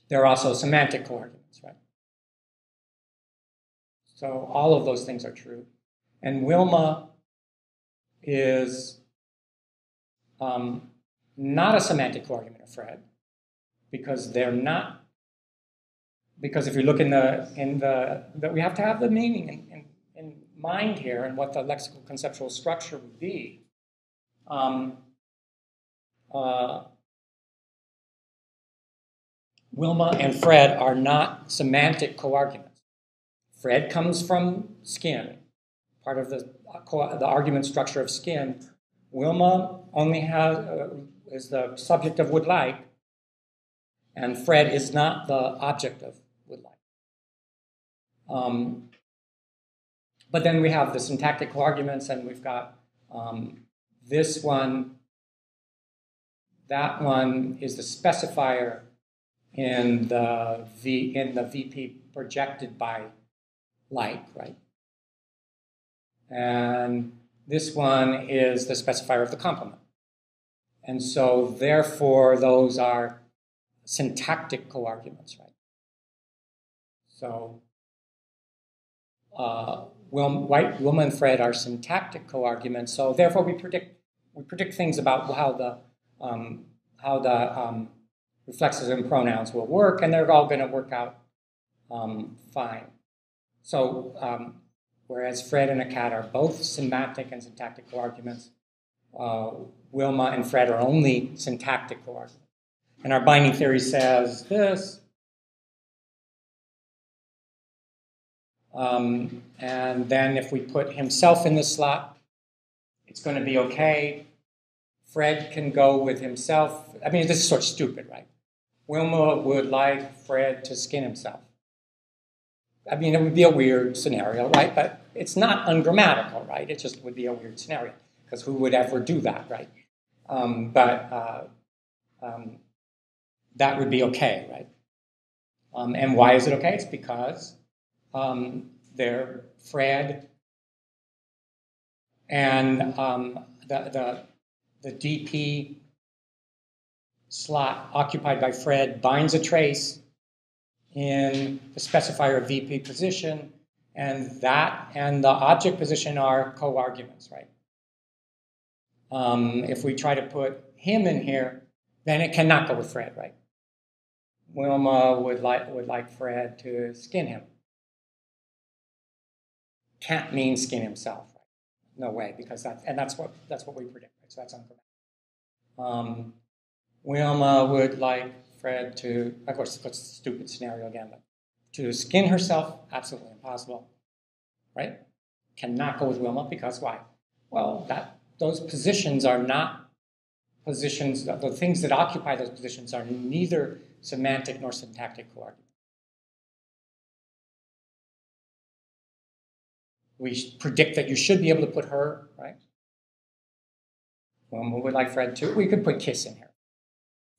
they're also semantic coarguments, right? So all of those things are true. And Wilma is not a semantic coargument of Fred, because they're not. Because if you look in the we have to have the meaning in mind here and what the lexical conceptual structure would be. Wilma and Fred are not semantic coarguments. Fred comes from skin, part of the argument structure of skin. Wilma only is the subject of would like, and Fred is not the object of would like. But then we have the syntactic arguments, and we've got this one. That one is the specifier in the VP projected by like, right? And this one is the specifier of the complement. And so, therefore, those are syntactic coarguments, right? So, Wilma and Fred are syntactic coarguments. So, therefore, we predict things about how the reflexives and pronouns will work, and they're all going to work out fine. So, whereas Fred and a cat are both semantic and syntactic coarguments, Wilma and Fred are only syntactic coarguments. And our binding theory says this. And then if we put himself in the slot, it's going to be okay. Fred can go with himself. I mean, this is sort of stupid, right? Wilma would like Fred to skin himself. I mean, it would be a weird scenario, right? But it's not ungrammatical, right? It just would be a weird scenario, because who would ever do that, right? That would be okay, right? And why is it okay? It's because they're Fred and the DP slot occupied by Fred binds a trace in the specifier of VP position, and that and the object position are coarguments, right? If we try to put him in here, then it cannot go with Fred, right? Wilma would like Fred to skin him. Can't mean skin himself, right? No way, because that's what we predict, right? So that's uncorrect. Wilma would like Fred to, of course, that's a stupid scenario again, but to skin herself, absolutely impossible, right? cannot go with Wilma because why? Well, those positions are not positions, the things that occupy those positions are neither semantic nor syntactic coarguments. We predict that you should be able to put her, right? Wilma would like Fred to. We could put kiss in here.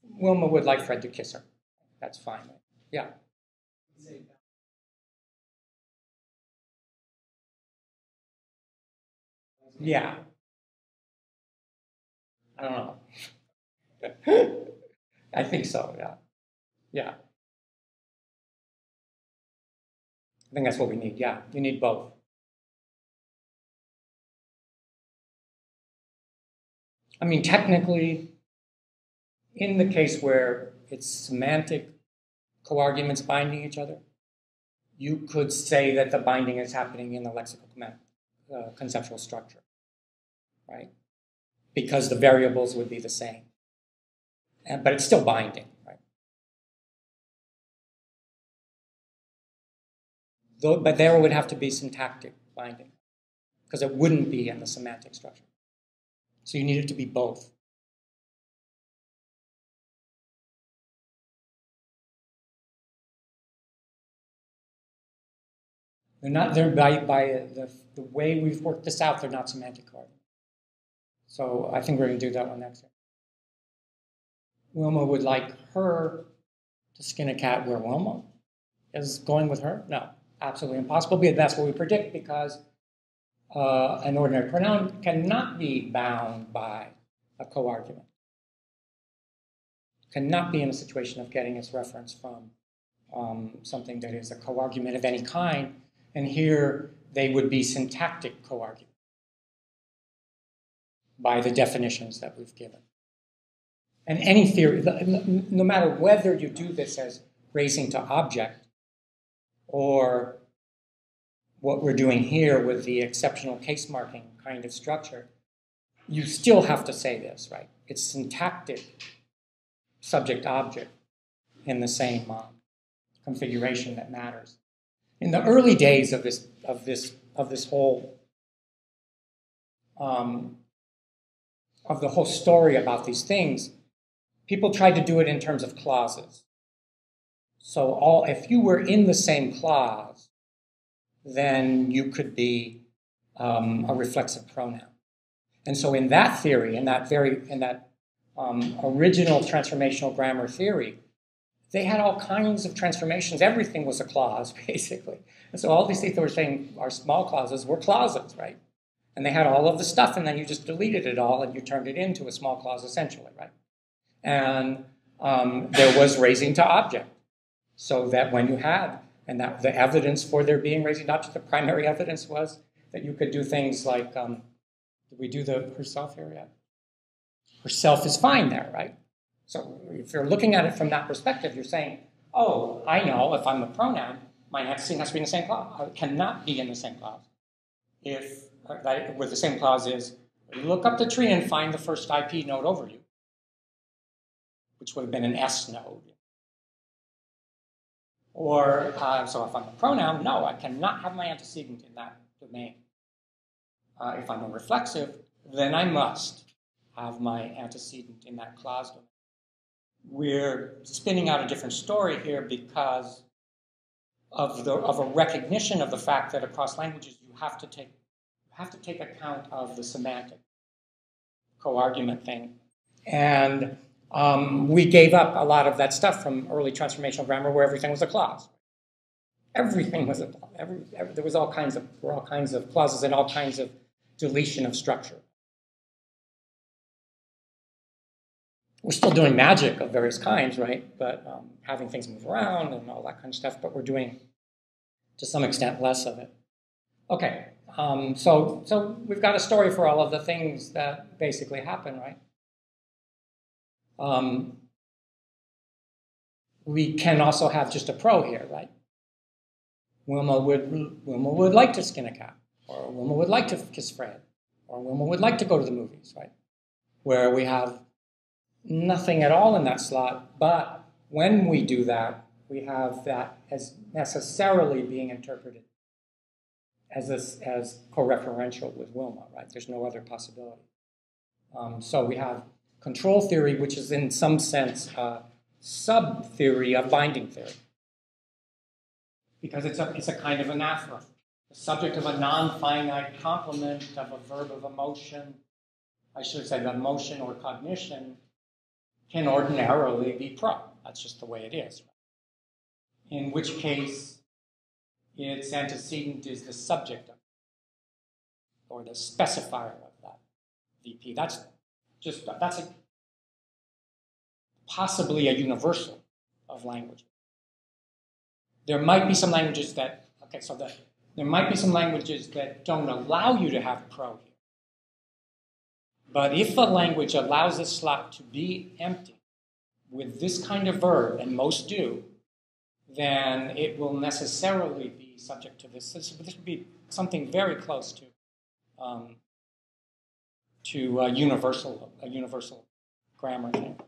Wilma would like Fred to kiss her. That's fine. Right? Yeah. Yeah. I don't know. I think so, yeah. Yeah. I think that's what we need. Yeah, you need both. I mean, technically, in the case where it's semantic coarguments binding each other, you could say that the binding is happening in the lexical conceptual structure, right? Because the variables would be the same. But it's still binding, right? But there would have to be syntactic binding, because it wouldn't be in the semantic structure. So you need it to be both. They're by the way we've worked this out, they're not semantic coarguments. So I think we're going to do that one next. Wilma would like her to skin a cat where Wilma is going with her? No, absolutely impossible. But that's what we predict because an ordinary pronoun cannot be bound by a coargument. Cannot be in a situation of getting its reference from something that is a coargument of any kind. And here they would be syntactic coarguments by the definitions that we've given. And any theory, no matter whether you do this as raising to object or what we're doing here with the exceptional case marking kind of structure, you still have to say this, right? It's syntactic subject-object in the same configuration that matters. In the early days of this whole of the whole story about these things, people tried to do it in terms of clauses. So if you were in the same clause, then you could be a reflexive pronoun. And so in that theory, in that original transformational grammar theory, they had all kinds of transformations. Everything was a clause, basically. And so all these things that we're saying are small clauses were clauses, right? And they had all of the stuff, and then you just deleted it all, and you turned it into a small clause, essentially, right? And there was raising to object. So that when you had, and that the evidence for there being raising to object, the primary evidence was that you could do things like, did we do the herself here yet? Herself is fine there, right? So if you're looking at it from that perspective, you're saying, oh, I know if I'm a pronoun, my antecedent has to be in the same clause. It cannot be in the same clause. Where the same clause is, look up the tree and find the first IP node over you, which would have been an S node. Or, so if I'm a pronoun, no, I cannot have my antecedent in that domain. If I'm a reflexive, then I must have my antecedent in that clause domain. We're spinning out a different story here because of a recognition of the fact that across languages you have to take account of the semantic coargument thing. And we gave up a lot of that stuff from early transformational grammar where everything was a clause. Everything was a clause. There were all kinds of clauses and all kinds of deletion of structure. We're still doing magic of various kinds, right? But having things move around and all that kind of stuff, but we're doing, to some extent, less of it. Okay, so we've got a story for all of the things that basically happen, right? We can also have just a pro here, right? Wilma would like to skin a cat, or Wilma would like to kiss Fred, or Wilma would like to go to the movies, right? Where we have nothing at all in that slot, but when we do that, we have that as necessarily being interpreted as co-referential with Wilma, right? There's no other possibility. So we have control theory, which is in some sense a sub-theory of binding theory, because it's a kind of anaphora. The subject of a non-finite complement of a verb of emotion, I should say the emotion or cognition, can ordinarily be pro. That's just the way it is. In which case, its antecedent is the subject of it, or the specifier of that VP. That's possibly a universal of language. There might be some languages that, there might be some languages that don't allow you to have pro here. But if a language allows a slot to be empty with this kind of verb, and most do, then it will necessarily be subject to this. This would be something very close to a universal grammar thing.